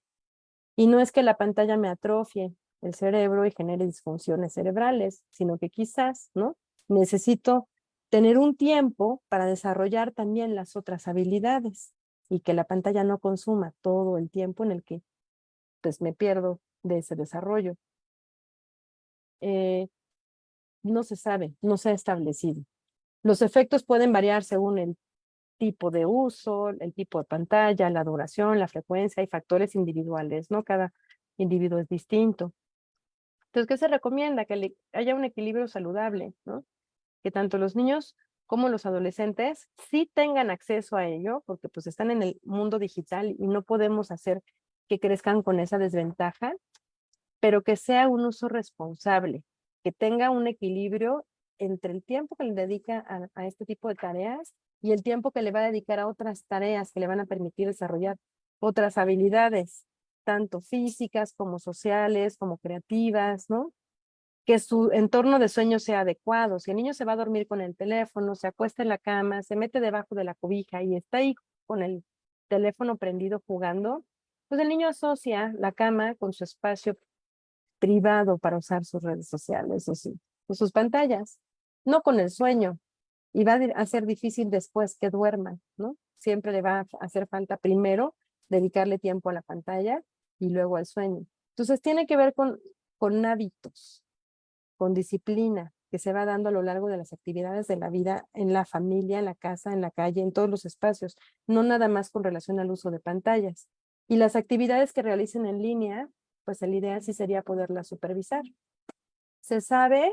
Y no es que la pantalla me atrofie el cerebro y genere disfunciones cerebrales, sino que quizás, ¿no? Necesito tener un tiempo para desarrollar también las otras habilidades y que la pantalla no consuma todo el tiempo en el que pues me pierdo de ese desarrollo. No se sabe, no se ha establecido. Los efectos pueden variar según el tipo de uso, el tipo de pantalla, la duración, la frecuencia y factores individuales, ¿no? Cada individuo es distinto. Entonces, ¿qué se recomienda? Que haya un equilibrio saludable, ¿no? Que tanto los niños como los adolescentes sí tengan acceso a ello, porque pues están en el mundo digital y no podemos hacer que crezcan con esa desventaja, pero que sea un uso responsable, que tenga un equilibrio entre el tiempo que le dedica a este tipo de tareas y el tiempo que le va a dedicar a otras tareas que le van a permitir desarrollar otras habilidades, tanto físicas como sociales, como creativas, ¿no? Que su entorno de sueño sea adecuado. Si el niño se va a dormir con el teléfono, se acuesta en la cama, se mete debajo de la cobija y está ahí con el teléfono prendido jugando, pues el niño asocia la cama con su espacio privado para usar sus redes sociales o sus pantallas, no con el sueño. Y va a ser difícil después que duerma, ¿no? Siempre le va a hacer falta primero dedicarle tiempo a la pantalla y luego al sueño. Entonces tiene que ver con hábitos, con disciplina que se va dando a lo largo de las actividades de la vida en la familia, en la casa, en la calle, en todos los espacios, no nada más con relación al uso de pantallas. Y las actividades que realicen en línea, pues el ideal sí sería poderlas supervisar. Se sabe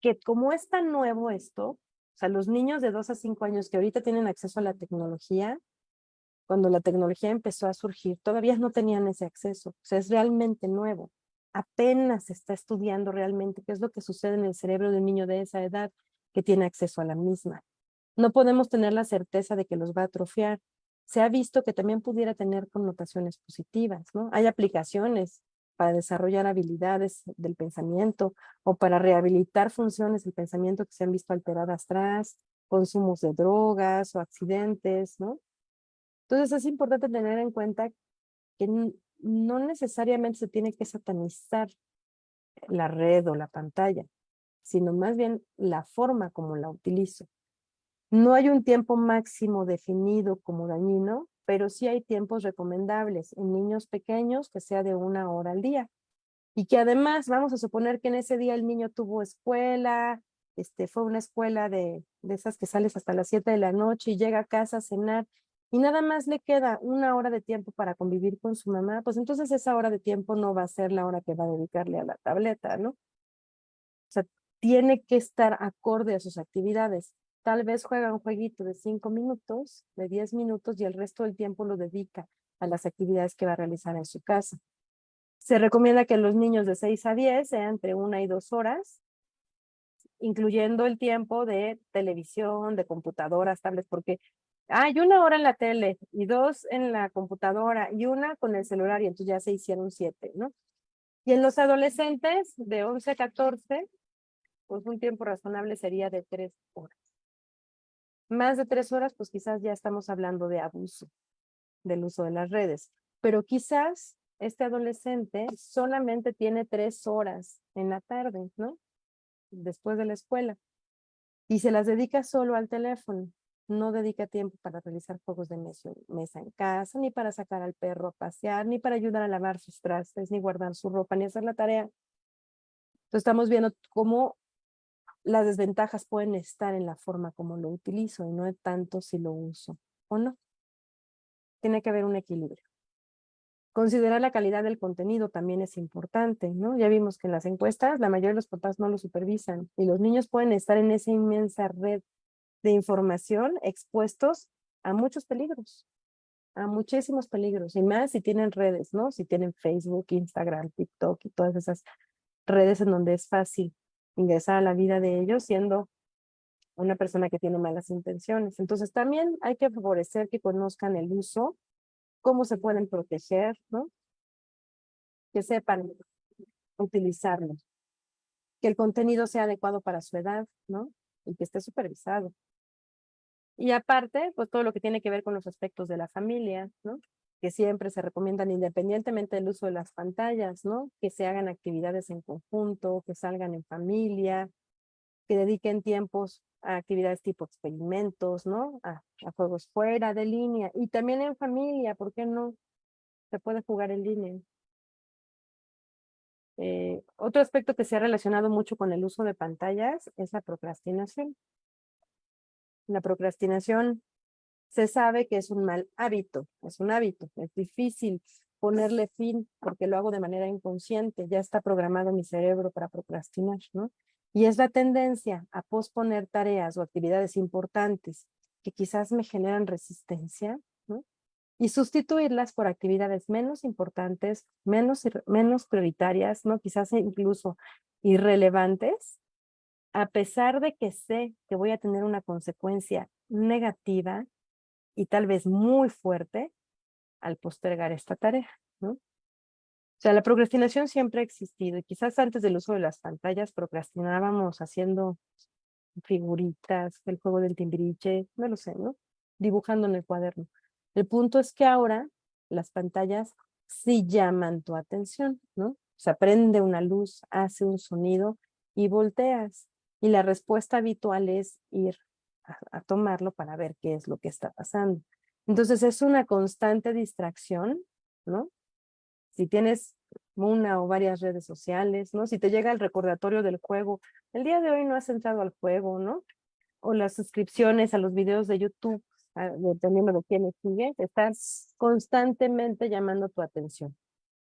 que como es tan nuevo esto, o sea, los niños de 2 a 5 años que ahorita tienen acceso a la tecnología, cuando la tecnología empezó a surgir, todavía no tenían ese acceso. O sea, es realmente nuevo. Apenas se está estudiando realmente qué es lo que sucede en el cerebro de un niño de esa edad que tiene acceso a la misma. No podemos tener la certeza de que los va a atrofiar. Se ha visto que también pudiera tener connotaciones positivas, ¿no? Hay aplicaciones para desarrollar habilidades del pensamiento o para rehabilitar funciones del pensamiento que se han visto alteradas tras consumos de drogas o accidentes, ¿no? Entonces es importante tener en cuenta que no necesariamente se tiene que satanizar la red o la pantalla, sino más bien la forma como la utilizo. No hay un tiempo máximo definido como dañino, pero sí hay tiempos recomendables en niños pequeños que sea de 1 hora al día. Y que además vamos a suponer que en ese día el niño tuvo escuela, fue una escuela de esas que sales hasta las 7 de la noche y llega a casa a cenar y nada más le queda 1 hora de tiempo para convivir con su mamá, pues entonces esa hora de tiempo no va a ser la hora que va a dedicarle a la tableta, ¿no? O sea, tiene que estar acorde a sus actividades. Tal vez juega un jueguito de 5 minutos, de 10 minutos y el resto del tiempo lo dedica a las actividades que va a realizar en su casa. Se recomienda que los niños de 6 a 10 sean entre 1 y 2 horas, incluyendo el tiempo de televisión, de computadoras, tablets, porque hay 1 hora en la tele y 2 en la computadora y 1 con el celular y entonces ya se hicieron 7, ¿no? Y en los adolescentes de 11 a 14, pues un tiempo razonable sería de 3 horas. Más de 3 horas, pues quizás ya estamos hablando de abuso del uso de las redes, pero quizás este adolescente solamente tiene 3 horas en la tarde, ¿no? Después de la escuela, y se las dedica solo al teléfono. No dedica tiempo para realizar juegos de mesa en casa, ni para sacar al perro a pasear, ni para ayudar a lavar sus trastes, ni guardar su ropa, ni hacer la tarea. Entonces estamos viendo cómo las desventajas pueden estar en la forma como lo utilizo y no tanto si lo uso o no. Tiene que haber un equilibrio. Considerar la calidad del contenido también es importante, ¿no? Ya vimos que en las encuestas la mayoría de los papás no lo supervisan y los niños pueden estar en esa inmensa red de información expuestos a muchos peligros, a muchísimos peligros, y más si tienen redes, ¿no? Si tienen Facebook, Instagram, TikTok y todas esas redes en donde es fácil ingresar a la vida de ellos siendo una persona que tiene malas intenciones. Entonces también hay que favorecer que conozcan el uso, cómo se pueden proteger, ¿no? Que sepan utilizarlo, que el contenido sea adecuado para su edad, ¿no? Y que esté supervisado. Y aparte, pues todo lo que tiene que ver con los aspectos de la familia, ¿no? Que siempre se recomiendan independientemente del uso de las pantallas, ¿no? Que se hagan actividades en conjunto, que salgan en familia, que dediquen tiempos a actividades tipo experimentos, ¿no? A juegos fuera de línea y también en familia, ¿por qué no? Se puede jugar en línea. Otro aspecto que se ha relacionado mucho con el uso de pantallas es la procrastinación. La procrastinación se sabe que es un mal hábito, es un hábito, es difícil ponerle fin porque lo hago de manera inconsciente, ya está programado mi cerebro para procrastinar, ¿no? Y es la tendencia a posponer tareas o actividades importantes que quizás me generan resistencia, ¿no? Y sustituirlas por actividades menos importantes, menos prioritarias, ¿no? Quizás incluso irrelevantes, a pesar de que sé que voy a tener una consecuencia negativa y tal vez muy fuerte al postergar esta tarea, ¿no? O sea, la procrastinación siempre ha existido y quizás antes del uso de las pantallas procrastinábamos haciendo figuritas, el juego del timbiriche, no lo sé, ¿no? Dibujando en el cuaderno. El punto es que ahora las pantallas sí llaman tu atención, ¿no? O sea, prende una luz, hace un sonido y volteas. Y la respuesta habitual es ir a tomarlo para ver qué es lo que está pasando. Entonces es una constante distracción, ¿no? Si tienes una o varias redes sociales, ¿no? Si te llega el recordatorio del juego, el día de hoy no has entrado al juego, ¿no? O las suscripciones a los videos de YouTube, dependiendo de quién sigue, te están constantemente llamando tu atención.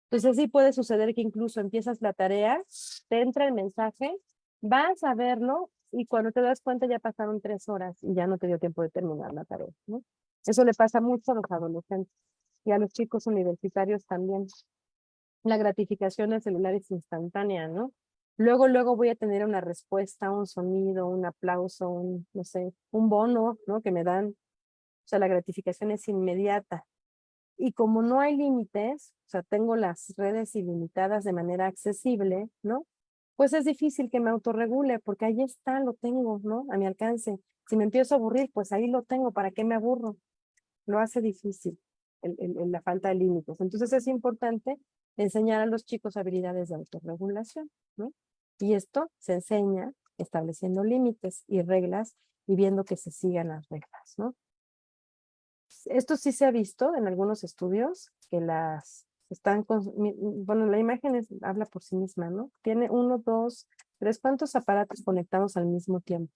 Entonces sí puede suceder que incluso empiezas la tarea, te entra el mensaje, vas a verlo y cuando te das cuenta ya pasaron 3 horas y ya no te dio tiempo de terminar la tarea, ¿no? Eso le pasa mucho a los adolescentes y a los chicos universitarios también. La gratificación del celular es instantánea, ¿no? Luego voy a tener una respuesta, un sonido, un aplauso, no sé, un bono, ¿no? Que me dan. O sea, la gratificación es inmediata. Y como no hay límites, o sea, tengo las redes ilimitadas de manera accesible, ¿no? Pues es difícil que me autorregule porque ahí está, lo tengo, ¿no? A mi alcance. Si me empiezo a aburrir, pues ahí lo tengo, ¿para qué me aburro? Lo hace difícil la falta de límites. Entonces es importante enseñar a los chicos habilidades de autorregulación, ¿no? Y esto se enseña estableciendo límites y reglas y viendo que se sigan las reglas, ¿no? Esto sí se ha visto en algunos estudios que bueno, la imagen habla por sí misma, ¿no? Tiene 1, 2, 3, ¿cuántos aparatos conectados al mismo tiempo?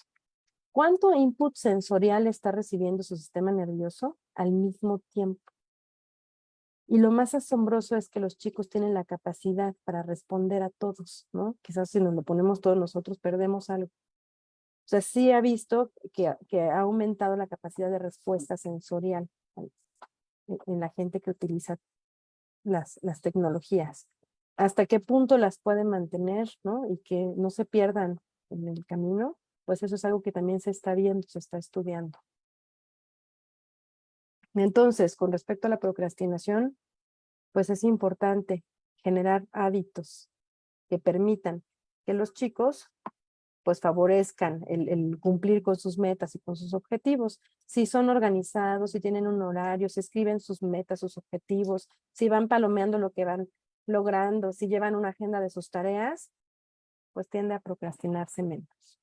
¿Cuánto input sensorial está recibiendo su sistema nervioso al mismo tiempo? Y lo más asombroso es que los chicos tienen la capacidad para responder a todos, ¿no? Quizás si nos lo ponemos todos nosotros perdemos algo. O sea, sí ha visto que ha aumentado la capacidad de respuesta sensorial en la gente que utiliza las tecnologías. ¿Hasta qué punto las pueden mantener, ¿no? Y que no se pierdan en el camino? Pues eso es algo que también se está viendo, se está estudiando. Entonces, con respecto a la procrastinación, pues es importante generar hábitos que permitan que los chicos pues favorezcan el cumplir con sus metas y con sus objetivos. Si son organizados, si tienen un horario, si escriben sus metas, sus objetivos, si van palomeando lo que van logrando, si llevan una agenda de sus tareas, pues tiende a procrastinarse menos.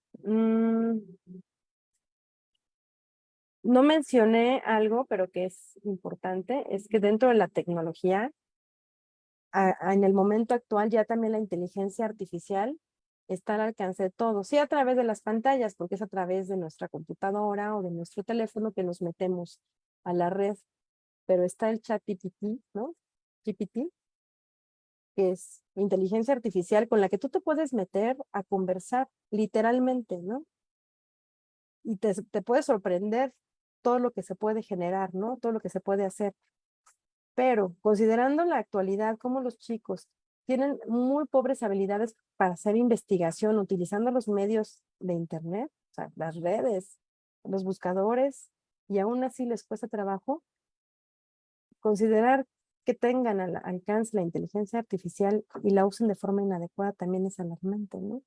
No mencioné algo, pero que es importante, es que dentro de la tecnología, en el momento actual ya también la inteligencia artificial está al alcance de todos, sí a través de las pantallas, porque es a través de nuestra computadora o de nuestro teléfono que nos metemos a la red, pero está el chat GPT, ¿no? GPT, que es inteligencia artificial con la que tú te puedes meter a conversar literalmente, ¿no? Y te puede sorprender todo lo que se puede generar, ¿no? Todo lo que se puede hacer. Pero considerando la actualidad, como los chicos tienen muy pobres habilidades para hacer investigación utilizando los medios de Internet, o sea, las redes, los buscadores, y aún así les cuesta trabajo, considerar que tengan al alcance la inteligencia artificial y la usen de forma inadecuada también es alarmante, ¿no?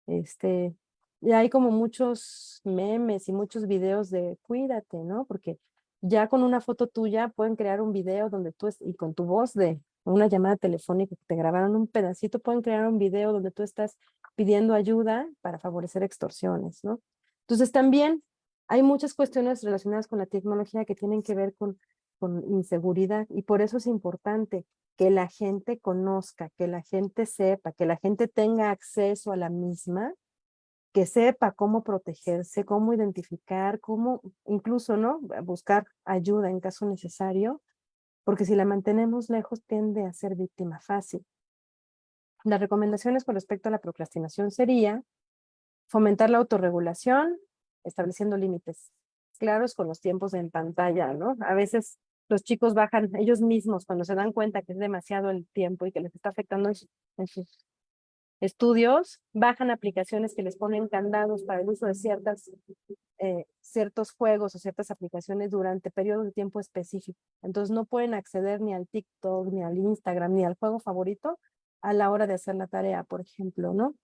Y hay como muchos memes y muchos videos de cuídate, ¿no? Porque ya con una foto tuya pueden crear un video donde y con tu voz de una llamada telefónica que te grabaron un pedacito, pueden crear un video donde tú estás pidiendo ayuda para favorecer extorsiones, ¿no? Entonces también hay muchas cuestiones relacionadas con la tecnología que tienen que ver con inseguridad y por eso es importante que la gente conozca, que la gente sepa, que la gente tenga acceso a la misma, que sepa cómo protegerse, cómo identificar, cómo incluso, ¿no? Buscar ayuda en caso necesario, porque si la mantenemos lejos tiende a ser víctima fácil. Las recomendaciones con respecto a la procrastinación sería fomentar la autorregulación, estableciendo límites claros con los tiempos en pantalla, ¿no? A veces los chicos bajan ellos mismos cuando se dan cuenta que es demasiado el tiempo y que les está afectando en sus estudios, bajan aplicaciones que les ponen candados para el uso de ciertos juegos o ciertas aplicaciones durante periodos de tiempo específicos. Entonces no pueden acceder ni al TikTok, ni al Instagram, ni al juego favorito a la hora de hacer la tarea, por ejemplo, ¿no?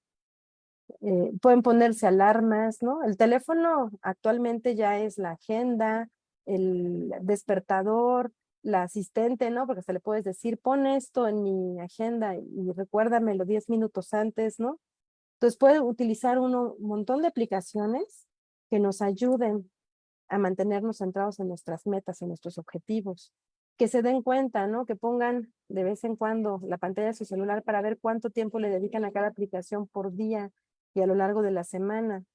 Pueden ponerse alarmas, ¿no? El teléfono actualmente ya es la agenda, el despertador, la asistente, ¿no? Porque se le puedes decir, pon esto en mi agenda y recuérdamelo 10 minutos antes, ¿no? Entonces puede utilizar un montón de aplicaciones que nos ayuden a mantenernos centrados en nuestras metas, en nuestros objetivos, que se den cuenta, ¿no? Que pongan de vez en cuando la pantalla de su celular para ver cuánto tiempo le dedican a cada aplicación por día y a lo largo de la semana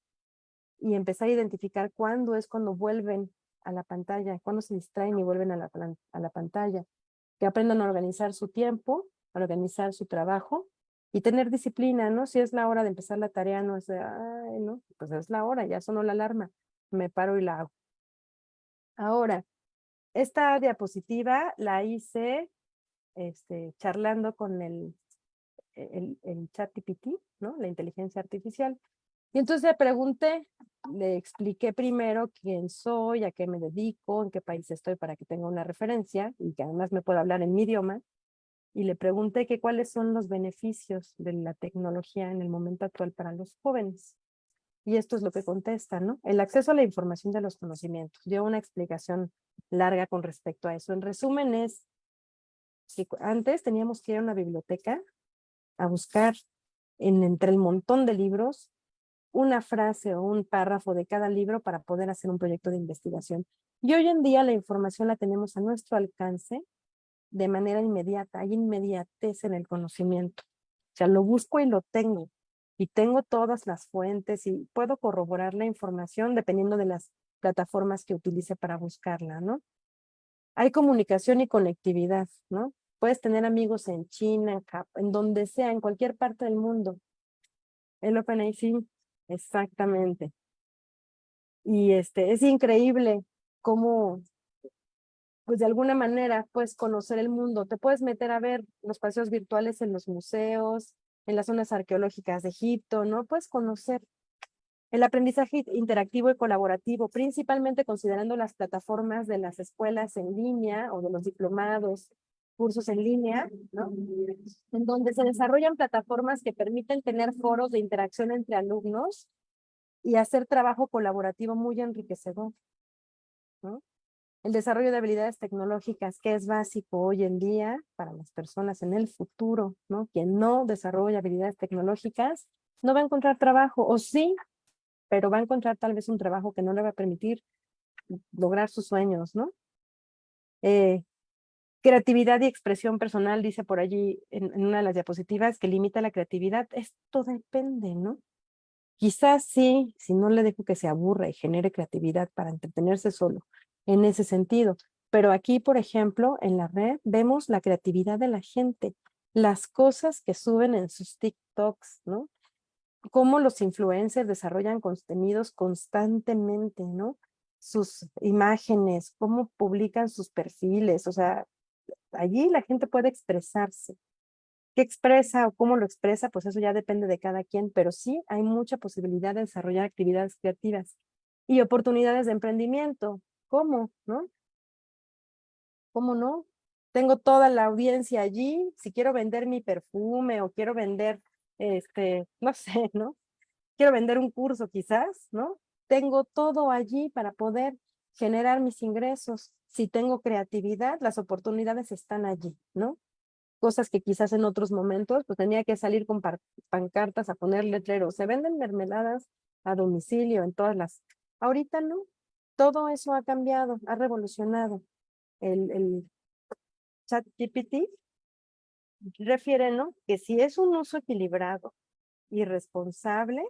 y empezar a identificar cuándo es cuando vuelven a la pantalla, cuándo se distraen y vuelven a la pantalla, que aprendan a organizar su tiempo, a organizar su trabajo y tener disciplina, ¿no? Si es la hora de empezar la tarea, no es de, ay, no, pues es la hora, ya sonó la alarma, me paro y la hago. Ahora, esta diapositiva la hice charlando con el ChatGPT, ¿no? La inteligencia artificial. Y entonces le pregunté, le expliqué primero quién soy, a qué me dedico, en qué país estoy para que tenga una referencia y que además me pueda hablar en mi idioma. Y le pregunté que cuáles son los beneficios de la tecnología en el momento actual para los jóvenes. Y esto es lo que contesta, ¿no? El acceso a la información de los conocimientos. Dio una explicación larga con respecto a eso. En resumen es que antes teníamos que ir a una biblioteca a buscar entre el montón de libros una frase o un párrafo de cada libro para poder hacer un proyecto de investigación. Y hoy en día la información la tenemos a nuestro alcance de manera inmediata. Hay inmediatez en el conocimiento. O sea, lo busco y lo tengo. Y tengo todas las fuentes y puedo corroborar la información dependiendo de las plataformas que utilice para buscarla, ¿no? Hay comunicación y conectividad, ¿no? Puedes tener amigos en China, en donde sea, en cualquier parte del mundo. El OpenAI, sí, exactamente. Y es increíble cómo, pues de alguna manera, puedes conocer el mundo. Te puedes meter a ver los paseos virtuales en los museos, en las zonas arqueológicas de Egipto, ¿no? Puedes conocer el aprendizaje interactivo y colaborativo, principalmente considerando las plataformas de las escuelas en línea o de los diplomados, cursos en línea, ¿no? En donde se desarrollan plataformas que permiten tener foros de interacción entre alumnos y hacer trabajo colaborativo muy enriquecedor, ¿no? El desarrollo de habilidades tecnológicas, que es básico hoy en día para las personas en el futuro, ¿no? Quien no desarrolla habilidades tecnológicas no va a encontrar trabajo, o sí, pero va a encontrar tal vez un trabajo que no le va a permitir lograr sus sueños, ¿no? Creatividad y expresión personal, dice por allí en una de las diapositivas, que limita la creatividad. Esto depende, ¿no? Quizás sí, si no le dejo que se aburra y genere creatividad para entretenerse solo, en ese sentido. Pero aquí, por ejemplo, en la red, vemos la creatividad de la gente, las cosas que suben en sus TikToks, ¿no? Cómo los influencers desarrollan contenidos constantemente, ¿no? Sus imágenes, cómo publican sus perfiles, o sea, allí la gente puede expresarse. ¿Qué expresa o cómo lo expresa? Pues eso ya depende de cada quien, pero sí hay mucha posibilidad de desarrollar actividades creativas y oportunidades de emprendimiento. ¿Cómo? ¿No? ¿Cómo no? Tengo toda la audiencia allí. Si quiero vender mi perfume o quiero vender, no sé, ¿no? Quiero vender un curso quizás, ¿no? Tengo todo allí para poder generar mis ingresos. Si tengo creatividad, las oportunidades están allí, ¿no? Cosas que quizás en otros momentos pues tenía que salir con pancartas a poner letreros. Se venden mermeladas a domicilio en todas las... Ahorita no. Todo eso ha cambiado, ha revolucionado. El ChatGPT refiere, ¿no? Que si es un uso equilibrado y responsable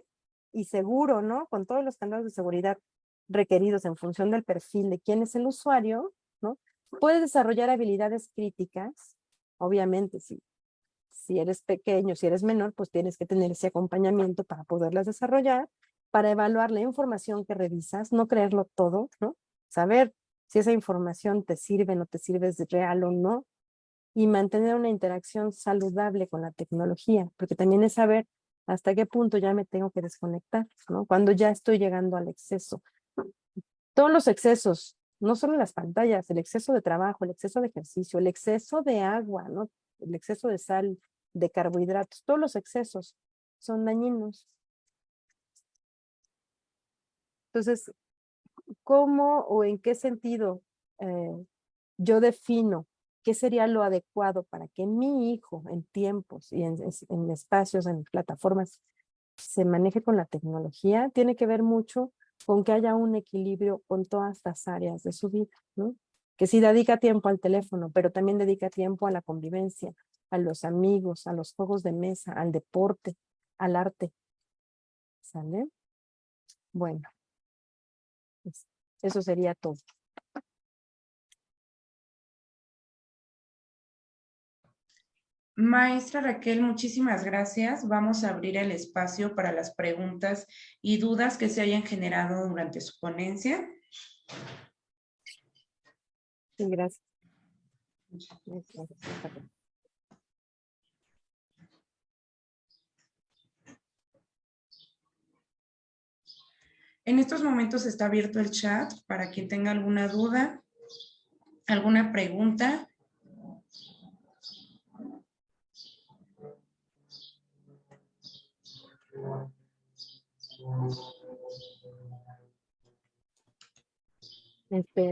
y seguro, ¿no? Con todos los candados de seguridad requeridos en función del perfil de quién es el usuario, ¿no? Puedes desarrollar habilidades críticas, obviamente, si eres pequeño, si eres menor, pues tienes que tener ese acompañamiento para poderlas desarrollar, para evaluar la información que revisas, no creerlo todo, ¿no? Saber si esa información te sirve, no te sirve, es real o no, y mantener una interacción saludable con la tecnología, porque también es saber hasta qué punto ya me tengo que desconectar, ¿no? Cuando ya estoy llegando al exceso. Todos los excesos, no solo las pantallas, el exceso de trabajo, el exceso de ejercicio, el exceso de agua, ¿no? El exceso de sal, de carbohidratos, todos los excesos son dañinos. Entonces, ¿cómo o en qué sentido yo defino qué sería lo adecuado para que mi hijo en tiempos y en espacios, en plataformas, se maneje con la tecnología? Tiene que ver mucho con que haya un equilibrio con todas las áreas de su vida, ¿no? Que sí dedica tiempo al teléfono, pero también dedica tiempo a la convivencia, a los amigos, a los juegos de mesa, al deporte, al arte. ¿Sale? Bueno, pues, eso sería todo. Maestra Raquel, muchísimas gracias. Vamos a abrir el espacio para las preguntas y dudas que se hayan generado durante su ponencia. Sí, gracias. En estos momentos está abierto el chat para quien tenga alguna duda, alguna pregunta.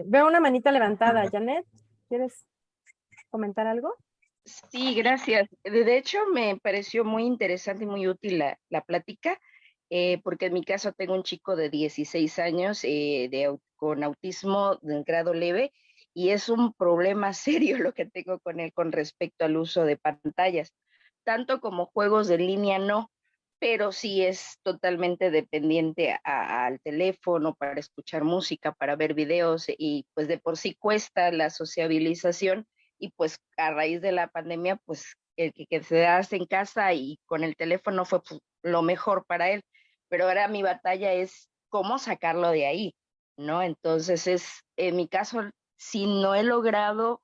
Veo una manita levantada. Janet, ¿quieres comentar algo? Sí, gracias. De hecho, me pareció muy interesante y muy útil la plática, porque en mi caso tengo un chico de 16 años con autismo de grado leve y es un problema serio lo que tengo con él con respecto al uso de pantallas, tanto como juegos de línea no, pero sí es totalmente dependiente al teléfono para escuchar música, para ver videos y pues de por sí cuesta la sociabilización y pues a raíz de la pandemia, pues el que quedarse en casa y con el teléfono fue pues, lo mejor para él, pero ahora mi batalla es cómo sacarlo de ahí, ¿no? Entonces en mi caso, si no he logrado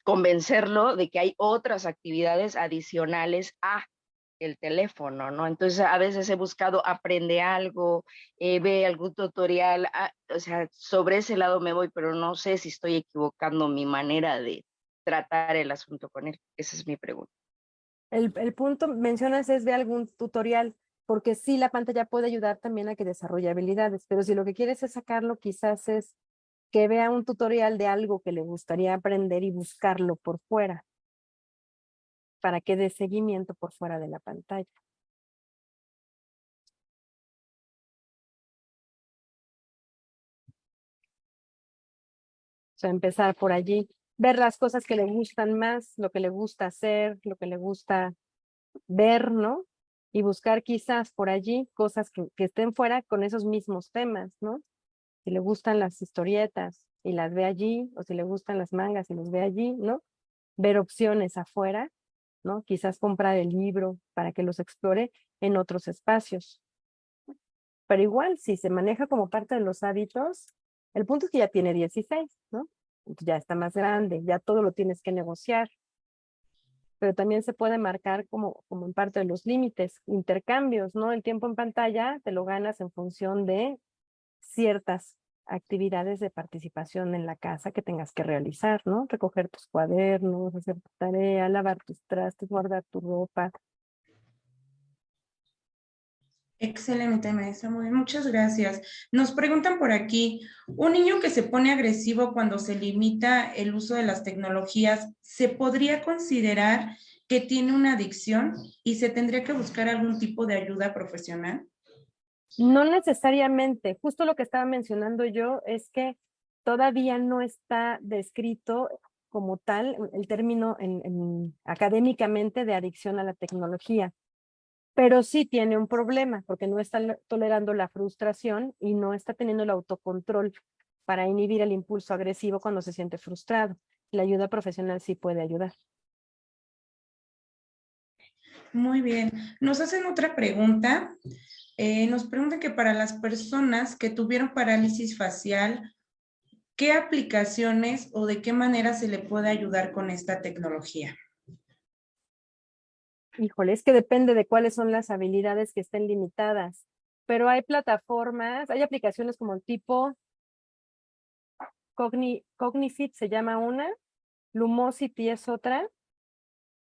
convencerlo de que hay otras actividades adicionales a el teléfono, ¿no? Entonces a veces he buscado aprende algo, ve algún tutorial, o sea, sobre ese lado me voy, pero no sé si estoy equivocando mi manera de tratar el asunto con él. Esa es mi pregunta. El punto mencionas es de algún tutorial, porque sí, la pantalla puede ayudar también a que desarrolle habilidades, pero si lo que quieres es sacarlo, quizás es que vea un tutorial de algo que le gustaría aprender y buscarlo por fuera, para que dé seguimiento por fuera de la pantalla. O sea, empezar por allí, ver las cosas que le gustan más, lo que le gusta hacer, lo que le gusta ver, ¿no? Y buscar quizás por allí cosas que estén fuera con esos mismos temas, ¿no? Si le gustan las historietas y las ve allí, o si le gustan las mangas y los ve allí, ¿no? Ver opciones afuera, ¿no? Quizás comprar el libro para que los explore en otros espacios. Pero igual, si se maneja como parte de los hábitos, el punto es que ya tiene 16, ¿no? Entonces ya está más grande, ya todo lo tienes que negociar. Pero también se puede marcar como en parte de los límites, intercambios, ¿no? El tiempo en pantalla te lo ganas en función de ciertas actividades de participación en la casa que tengas que realizar, ¿no? Recoger tus cuadernos, hacer tu tarea, lavar tus trastes, guardar tu ropa. Excelente, maestra. Muy bien, muchas gracias. Nos preguntan por aquí, ¿un niño que se pone agresivo cuando se limita el uso de las tecnologías, se podría considerar que tiene una adicción y se tendría que buscar algún tipo de ayuda profesional? No necesariamente, justo lo que estaba mencionando yo es que todavía no está descrito como tal el término académicamente de adicción a la tecnología, pero sí tiene un problema porque no está tolerando la frustración y no está teniendo el autocontrol para inhibir el impulso agresivo cuando se siente frustrado. La ayuda profesional sí puede ayudar. Muy bien. Nos hacen otra pregunta. Nos preguntan que para las personas que tuvieron parálisis facial, ¿qué aplicaciones o de qué manera se le puede ayudar con esta tecnología? Híjole, es que depende de cuáles son las habilidades que estén limitadas, pero hay plataformas, hay aplicaciones como el tipo Cognifit se llama una, Lumosity es otra,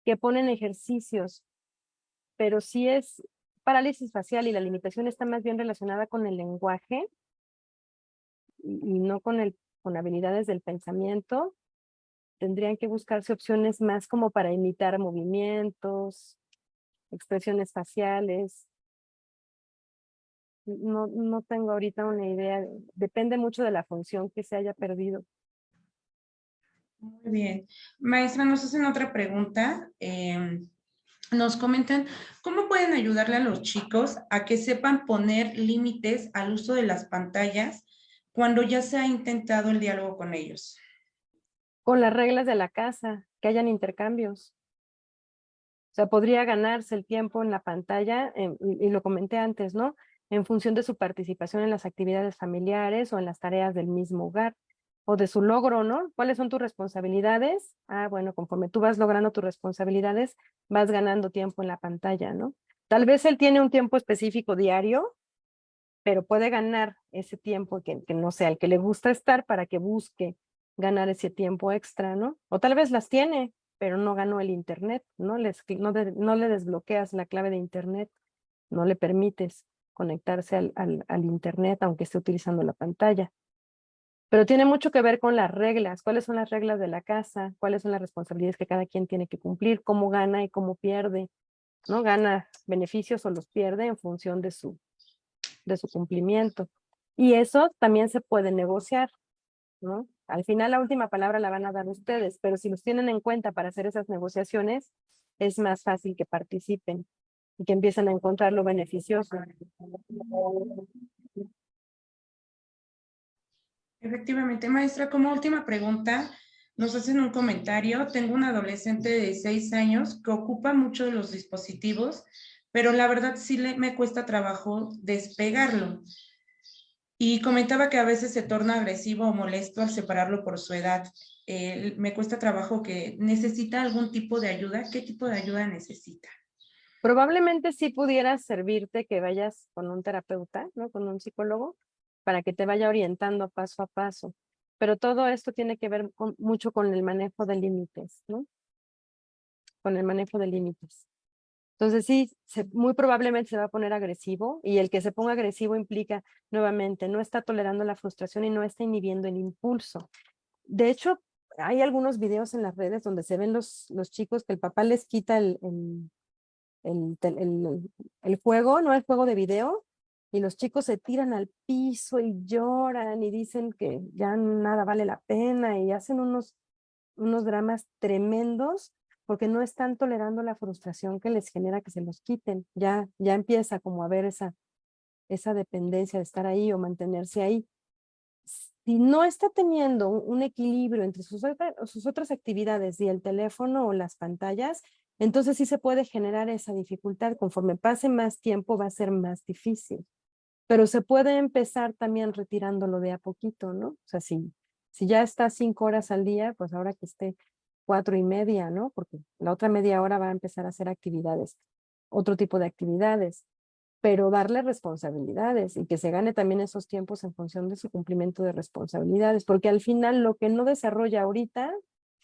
que ponen ejercicios, pero si es parálisis facial y la limitación está más bien relacionada con el lenguaje y no con habilidades del pensamiento, tendrían que buscarse opciones más como para imitar movimientos, expresiones faciales. No tengo ahorita una idea, depende mucho de la función que se haya perdido. Muy bien. Maestra, nos hacen otra pregunta. Nos comentan, ¿cómo pueden ayudarle a los chicos a que sepan poner límites al uso de las pantallas cuando ya se ha intentado el diálogo con ellos? Con las reglas de la casa, que hayan intercambios. O sea, podría ganarse el tiempo en la pantalla, y lo comenté antes, ¿no? En función de su participación en las actividades familiares o en las tareas del mismo hogar. o de su logro, ¿no? ¿Cuáles son tus responsabilidades? Ah, bueno, conforme tú vas logrando tus responsabilidades, vas ganando tiempo en la pantalla, ¿no? Tal vez él tiene un tiempo específico diario, pero puede ganar ese tiempo que no sea el que le gusta estar para que busque ganar ese tiempo extra, ¿no? O tal vez las tiene, pero no ganó el internet, ¿no? No le desbloqueas la clave de internet, no le permites conectarse al internet aunque esté utilizando la pantalla. Pero tiene mucho que ver con las reglas, cuáles son las reglas de la casa, cuáles son las responsabilidades que cada quien tiene que cumplir, cómo gana y cómo pierde, ¿no? Gana beneficios o los pierde en función de su cumplimiento. Y eso también se puede negociar, ¿no? Al final la última palabra la van a dar ustedes, pero si los tienen en cuenta para hacer esas negociaciones, es más fácil que participen y que empiecen a encontrar lo beneficioso. Efectivamente, maestra, como última pregunta, nos hacen un comentario. Tengo un adolescente de 6 años que ocupa mucho de los dispositivos, pero la verdad sí me cuesta trabajo despegarlo. Y comentaba que a veces se torna agresivo o molesto al separarlo por su edad. Me cuesta trabajo, que necesita algún tipo de ayuda. ¿Qué tipo de ayuda necesita? Probablemente sí pudiera servirte que vayas con un terapeuta, ¿no? Con un psicólogo, para que te vaya orientando paso a paso. Pero todo esto tiene que ver mucho con el manejo de límites, ¿no? Con el manejo de límites. Entonces sí, muy probablemente se va a poner agresivo, y el que se ponga agresivo implica, nuevamente, no está tolerando la frustración y no está inhibiendo el impulso. De hecho, hay algunos videos en las redes donde se ven los chicos que el papá les quita el juego, ¿no? El juego de video, y los chicos se tiran al piso y lloran y dicen que ya nada vale la pena y hacen unos dramas tremendos porque no están tolerando la frustración que les genera que se los quiten. Ya empieza como a haber esa dependencia de estar ahí o mantenerse ahí. Si no está teniendo un equilibrio entre sus otras actividades y el teléfono o las pantallas, entonces sí se puede generar esa dificultad. Conforme pase más tiempo va a ser más difícil, pero se puede empezar también retirándolo de a poquito, ¿no? O sea, si ya está 5 horas al día, pues ahora que esté 4:30, ¿no? Porque la otra media hora va a empezar a hacer actividades, otro tipo de actividades, pero darle responsabilidades y que se gane también esos tiempos en función de su cumplimiento de responsabilidades, porque al final lo que no desarrolla ahorita,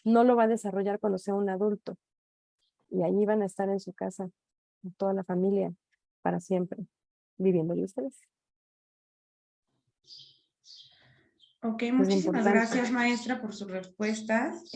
no lo va a desarrollar cuando sea un adulto. Y allí van a estar en su casa, toda la familia, para siempre, viviendo de ustedes. Ok, Es muchísimas importante. gracias, maestra, por sus respuestas.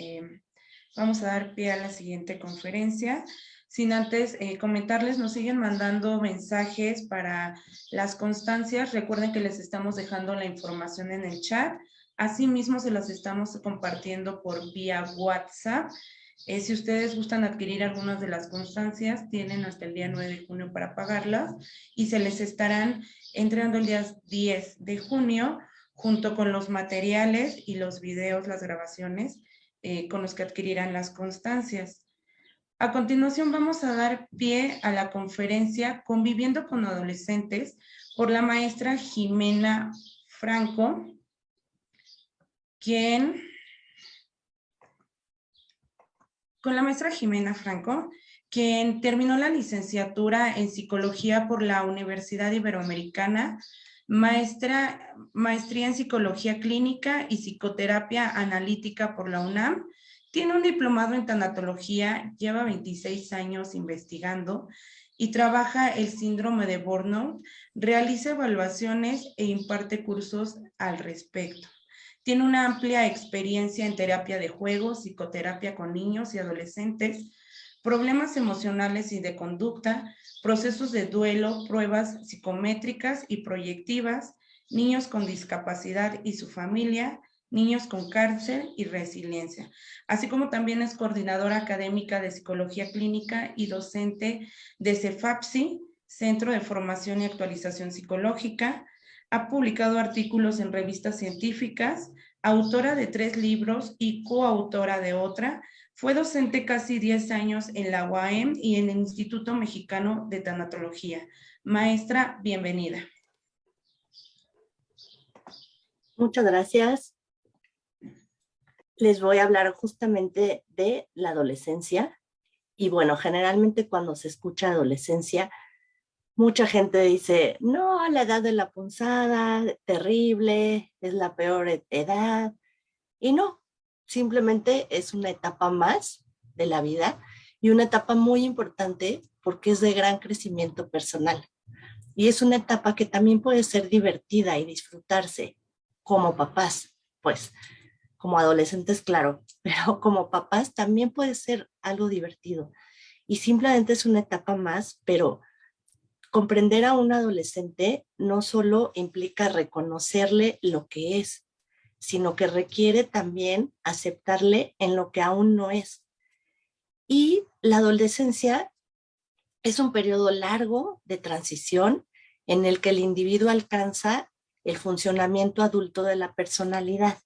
Vamos a dar pie a la siguiente conferencia. Sin antes comentarles, nos siguen mandando mensajes para las constancias. Recuerden que les estamos dejando la información en el chat. Asimismo, se las estamos compartiendo por vía WhatsApp. Si ustedes gustan adquirir algunas de las constancias, tienen hasta el día 9 de junio para pagarlas y se les estarán entregando el día 10 de junio junto con los materiales y los videos, las grabaciones con los que adquirirán las constancias. A continuación vamos a dar pie a la conferencia Conviviendo con Adolescentes por la maestra Jimena Franco, quien terminó la licenciatura en Psicología por la Universidad Iberoamericana, maestría en Psicología Clínica y Psicoterapia Analítica por la UNAM. Tiene un diplomado en tanatología, lleva 26 años investigando y trabaja el síndrome de burnout, realiza evaluaciones e imparte cursos al respecto. Tiene una amplia experiencia en terapia de juego, psicoterapia con niños y adolescentes, problemas emocionales y de conducta, procesos de duelo, pruebas psicométricas y proyectivas, niños con discapacidad y su familia, niños con cáncer y resiliencia, así como también es coordinadora académica de psicología clínica y docente de CEFAPSI, Centro de Formación y Actualización Psicológica. Ha publicado artículos en revistas científicas, autora de 3 libros y coautora de otra. Fue docente casi 10 años en la UAM y en el Instituto Mexicano de Tanatología. Maestra, bienvenida. Muchas gracias. les voy a hablar justamente de la adolescencia. Y bueno, generalmente cuando se escucha adolescencia, mucha gente dice, no, la edad de la punzada, terrible, es la peor edad. Y no, simplemente es una etapa más de la vida y una etapa muy importante porque es de gran crecimiento personal. Y es una etapa que también puede ser divertida y disfrutarse como papás, pues como adolescentes, claro, pero como papás también puede ser algo divertido. Y simplemente es una etapa más, pero comprender a un adolescente no solo implica reconocerle lo que es, sino que requiere también aceptarle en lo que aún no es. Y la adolescencia es un periodo largo de transición en el que el individuo alcanza el funcionamiento adulto de la personalidad.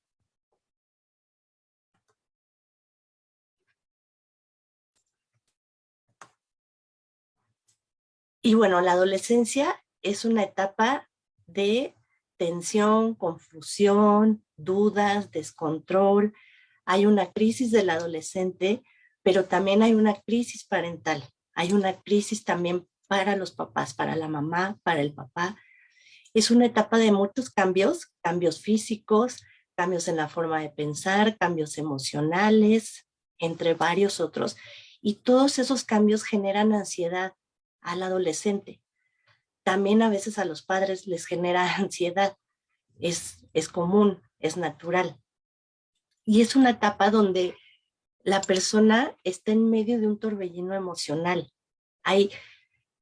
Y bueno, la adolescencia es una etapa de tensión, confusión, dudas, descontrol. Hay una crisis del adolescente, pero también hay una crisis parental. Hay una crisis también para los papás, para la mamá, para el papá. Es una etapa de muchos cambios, cambios físicos, cambios en la forma de pensar, cambios emocionales, entre varios otros. Y todos esos cambios generan ansiedad al adolescente. También a veces a los padres les genera ansiedad. Es común, es natural. Y es una etapa donde la persona está en medio de un torbellino emocional. Hay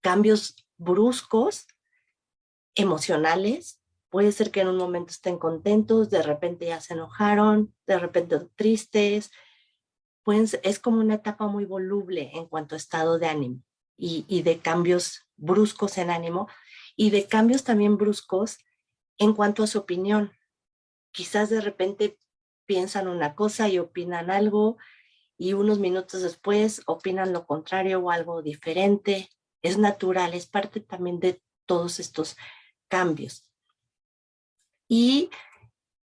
cambios bruscos, emocionales. Puede ser que en un momento estén contentos, de repente ya se enojaron, de repente tristes. Es como una etapa muy voluble en cuanto a estado de ánimo y de cambios bruscos en ánimo y de cambios también bruscos en cuanto a su opinión. Quizás de repente piensan una cosa y opinan algo y unos minutos después opinan lo contrario o algo diferente. Es natural, es parte también de todos estos cambios. Y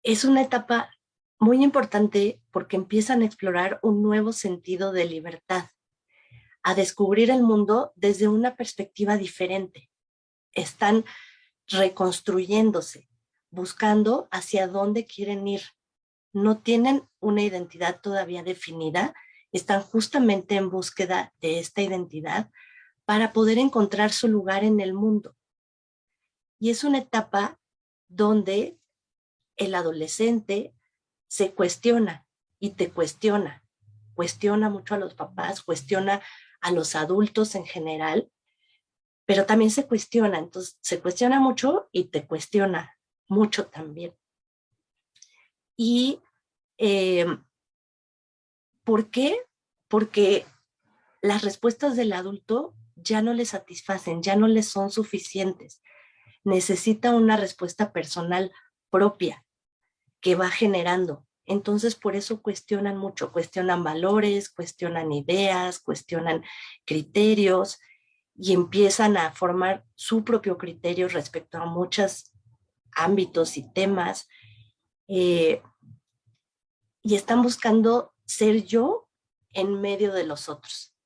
es una etapa muy importante porque empiezan a explorar un nuevo sentido de libertad, a descubrir el mundo desde una perspectiva diferente. Están reconstruyéndose, buscando hacia dónde quieren ir. No tienen una identidad todavía definida, están justamente en búsqueda de esta identidad para poder encontrar su lugar en el mundo. Y es una etapa donde el adolescente se cuestiona y te cuestiona. Cuestiona mucho a los papás, cuestiona a los adultos en general, pero también se cuestiona. Entonces, se cuestiona mucho y te cuestiona mucho también. Y ¿por qué? Porque las respuestas del adulto ya no le satisfacen, ya no le son suficientes. Necesita una respuesta personal propia que va generando. Entonces, por eso cuestionan mucho, cuestionan valores, cuestionan ideas, cuestionan criterios y empiezan a formar su propio criterio respecto a muchos ámbitos y temas. Y están buscando ser yo en medio de los otros.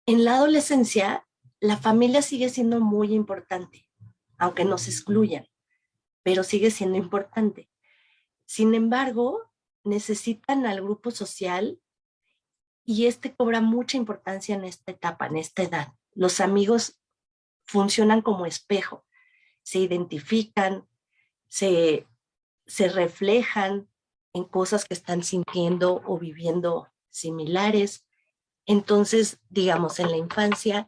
En la adolescencia, la familia sigue siendo muy importante, aunque nos excluyan, pero sigue siendo importante. Sin embargo, necesitan al grupo social y este cobra mucha importancia en esta etapa, en esta edad. Los amigos funcionan como espejo, se identifican, se reflejan en cosas que están sintiendo o viviendo similares. Entonces, digamos, en la infancia,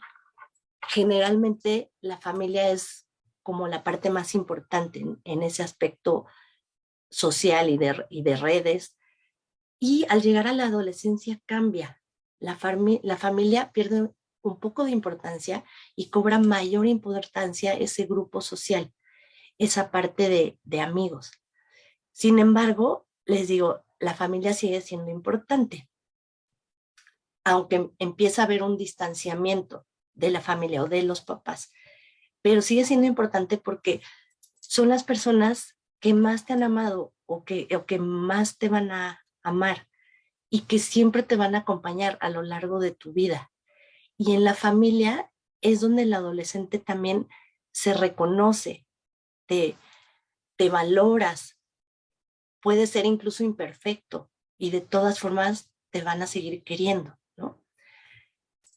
generalmente la familia es como la parte más importante en ese aspecto social y de redes. Y al llegar a la adolescencia cambia. La familia pierde un poco de importancia y cobra mayor importancia ese grupo social, esa parte de amigos. Sin embargo, les digo, la familia sigue siendo importante, aunque empieza a haber un distanciamiento de la familia o de los papás, pero sigue siendo importante porque son las personas que más te han amado o que más te van a amar y que siempre te van a acompañar a lo largo de tu vida. Y en la familia es donde el adolescente también se reconoce, te valoras, puede ser incluso imperfecto y de todas formas te van a seguir queriendo, ¿no?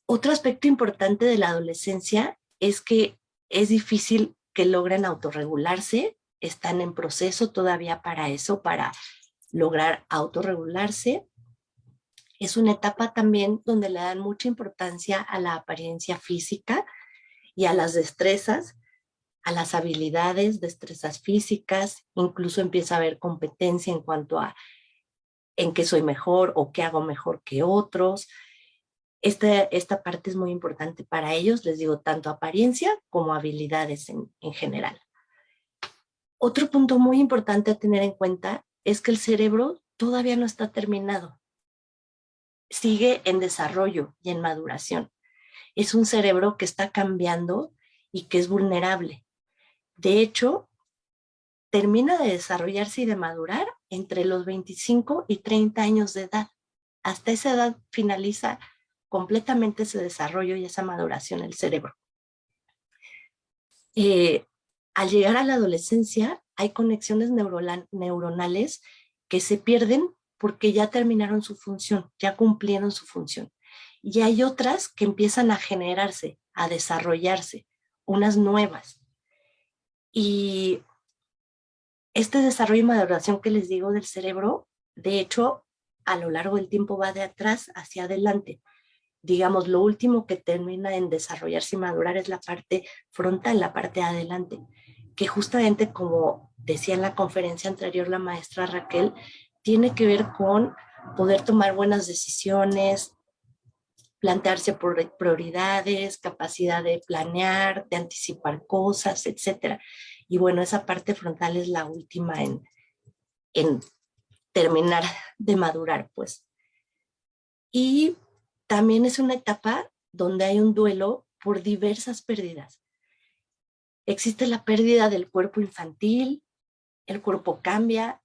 Otro aspecto importante de la adolescencia es que es difícil que logren autorregularse, están en proceso todavía para eso, para lograr autorregularse. Es una etapa también donde le dan mucha importancia a la apariencia física y a las destrezas, a las habilidades, destrezas físicas, incluso empieza a haber competencia en cuanto a en qué soy mejor o qué hago mejor que otros. Esta parte es muy importante para ellos, les digo, tanto apariencia como habilidades en general. Otro punto muy importante a tener en cuenta es que el cerebro todavía no está terminado. Sigue en desarrollo y en maduración. Es un cerebro que está cambiando y que es vulnerable. De hecho, termina de desarrollarse y de madurar entre los 25 y 30 años de edad. Hasta esa edad finaliza completamente ese desarrollo y esa maduración del cerebro. Al llegar a la adolescencia, hay conexiones neuronales que se pierden porque ya terminaron su función, ya cumplieron su función. Y hay otras que empiezan a generarse, a desarrollarse, unas nuevas. Y este desarrollo y maduración que les digo del cerebro, de hecho, a lo largo del tiempo va de atrás hacia adelante. Digamos, lo último que termina en desarrollarse y madurar es la parte frontal, la parte de adelante, que justamente, como decía en la conferencia anterior la maestra Raquel, tiene que ver con poder tomar buenas decisiones, plantearse prioridades, capacidad de planear, de anticipar cosas, etc. Y bueno, esa parte frontal es la última en terminar de madurar, pues. Y también es una etapa donde hay un duelo por diversas pérdidas. Existe la pérdida del cuerpo infantil, el cuerpo cambia,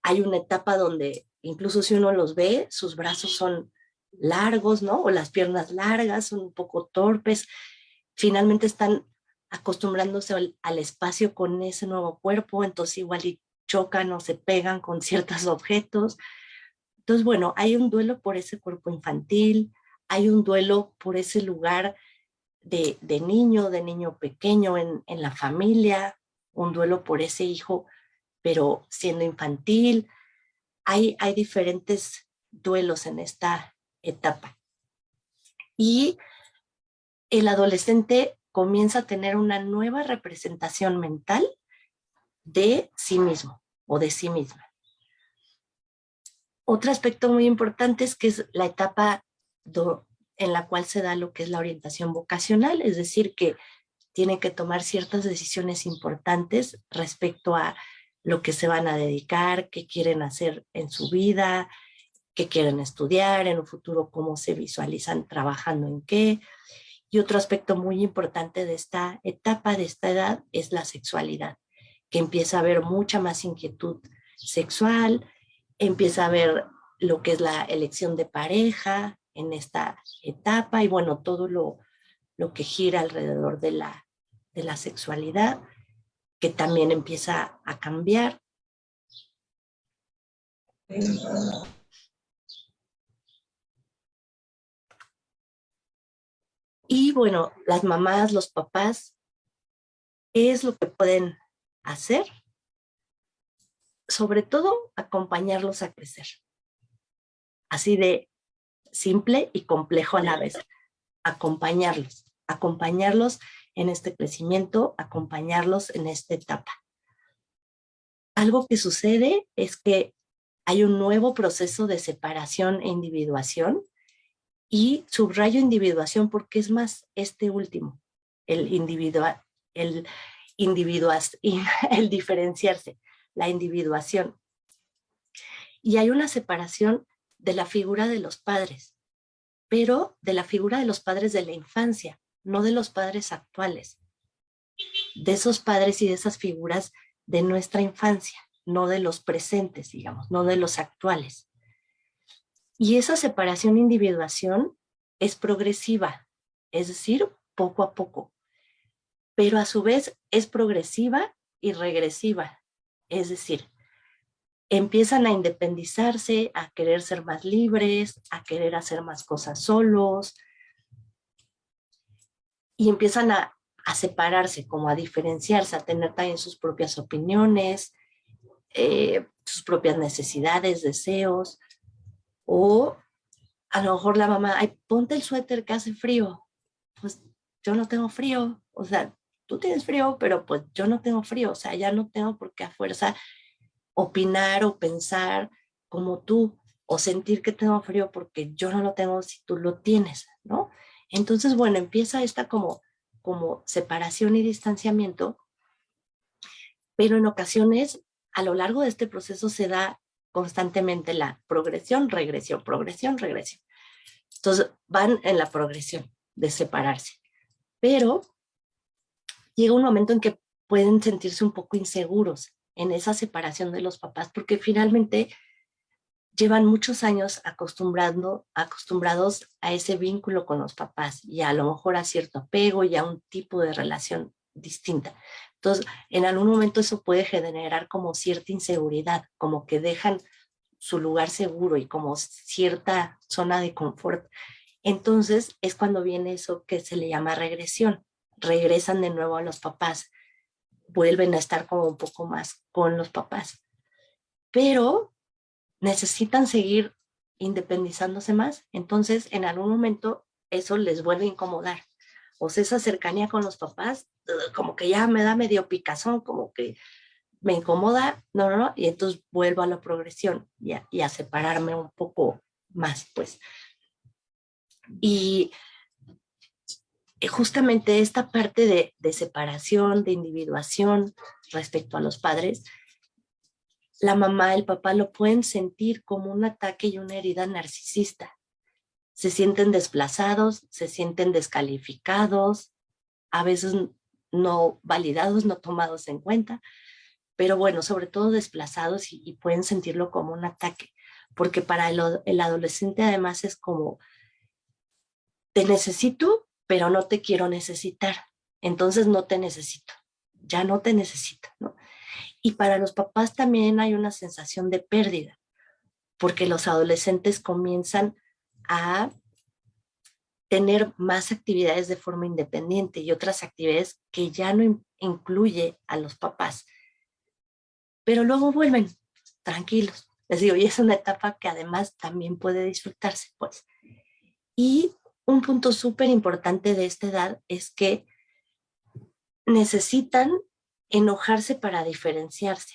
hay una etapa donde incluso si uno los ve, sus brazos son largos, ¿no? O las piernas largas, son un poco torpes. Finalmente están acostumbrándose al espacio con ese nuevo cuerpo, entonces igual y chocan o se pegan con ciertos objetos. Entonces, bueno, hay un duelo por ese cuerpo infantil, hay un duelo por ese lugar de niño pequeño en la familia, un duelo por ese hijo, pero siendo infantil. Hay diferentes duelos en esta etapa. Y el adolescente comienza a tener una nueva representación mental de sí mismo o de sí misma. Otro aspecto muy importante es que es la etapa en la cual se da lo que es la orientación vocacional, es decir, que tienen que tomar ciertas decisiones importantes respecto a lo que se van a dedicar, qué quieren hacer en su vida, qué quieren estudiar, en un futuro cómo se visualizan trabajando en qué. Y otro aspecto muy importante de esta etapa, de esta edad, es la sexualidad, que empieza a haber mucha más inquietud sexual, empieza a haber lo que es la elección de pareja en esta etapa y bueno, todo lo que gira alrededor de la sexualidad, que también empieza a cambiar. Y bueno, las mamás, los papás, ¿qué es lo que pueden hacer? Sobre todo, acompañarlos a crecer. Así de simple y complejo a la vez. Acompañarlos en este crecimiento, acompañarlos en esta etapa. Algo que sucede es que hay un nuevo proceso de separación e individuación, y subrayo individuación porque es más este último, el diferenciarse, la individuación. Y hay una separación de la figura de los padres, pero de la figura de los padres de la infancia, no de los padres actuales. De esos padres y de esas figuras de nuestra infancia, no de los presentes, digamos, no de los actuales. Y esa separación-individuación es progresiva, es decir, poco a poco, pero a su vez es progresiva y regresiva, es decir, empiezan a independizarse, a querer ser más libres, a querer hacer más cosas solos, y empiezan a separarse, como a diferenciarse, a tener también sus propias opiniones, sus propias necesidades, deseos, o a lo mejor la mamá, ay, ponte el suéter que hace frío. Pues yo no tengo frío, o sea, tú tienes frío, pero pues yo no tengo frío, o sea, ya no tengo por qué a fuerza opinar o pensar como tú, o sentir que tengo frío porque yo no lo tengo si tú lo tienes, ¿no? Entonces, bueno, empieza esta como separación y distanciamiento, pero en ocasiones a lo largo de este proceso se da constantemente la progresión, regresión, progresión, regresión. Entonces van en la progresión de separarse, pero llega un momento en que pueden sentirse un poco inseguros en esa separación de los papás, porque finalmente llevan muchos años acostumbrados a ese vínculo con los papás y a lo mejor a cierto apego y a un tipo de relación distinta. Entonces, en algún momento eso puede generar como cierta inseguridad, como que dejan su lugar seguro y como cierta zona de confort. Entonces, es cuando viene eso que se le llama regresión. Regresan de nuevo a los papás, vuelven a estar como un poco más con los papás. Pero necesitan seguir independizándose más, entonces en algún momento eso les vuelve a incomodar. O sea, esa cercanía con los papás, como que ya me da medio picazón, como que me incomoda, no, y entonces vuelvo a la progresión y a separarme un poco más, pues. Y justamente esta parte de separación, de individuación respecto a los padres, la mamá, el papá lo pueden sentir como un ataque y una herida narcisista. Se sienten desplazados, se sienten descalificados, a veces no validados, no tomados en cuenta, pero bueno, sobre todo desplazados y pueden sentirlo como un ataque, porque para el adolescente además es como, te necesito, pero no te quiero necesitar, entonces no te necesito, ya no te necesito, ¿no? Y para los papás también hay una sensación de pérdida, porque los adolescentes comienzan a tener más actividades de forma independiente y otras actividades que ya no incluye a los papás. Pero luego vuelven tranquilos. Les digo, y es una etapa que además también puede disfrutarse, pues. Y un punto súper importante de esta edad es que necesitan enojarse para diferenciarse.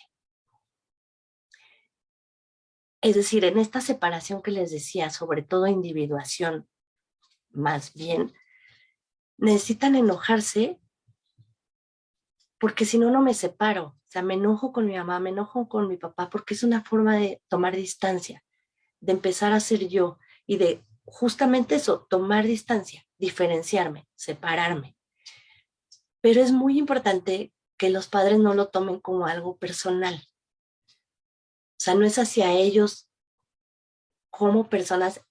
Es decir, en esta separación que les decía, sobre todo individuación, más bien, necesitan enojarse porque si no, no me separo. O sea, me enojo con mi mamá, me enojo con mi papá, porque es una forma de tomar distancia, de empezar a ser yo y de justamente eso, tomar distancia, diferenciarme, separarme. Pero es muy importante que los padres no lo tomen como algo personal. O sea, no es hacia ellos como personas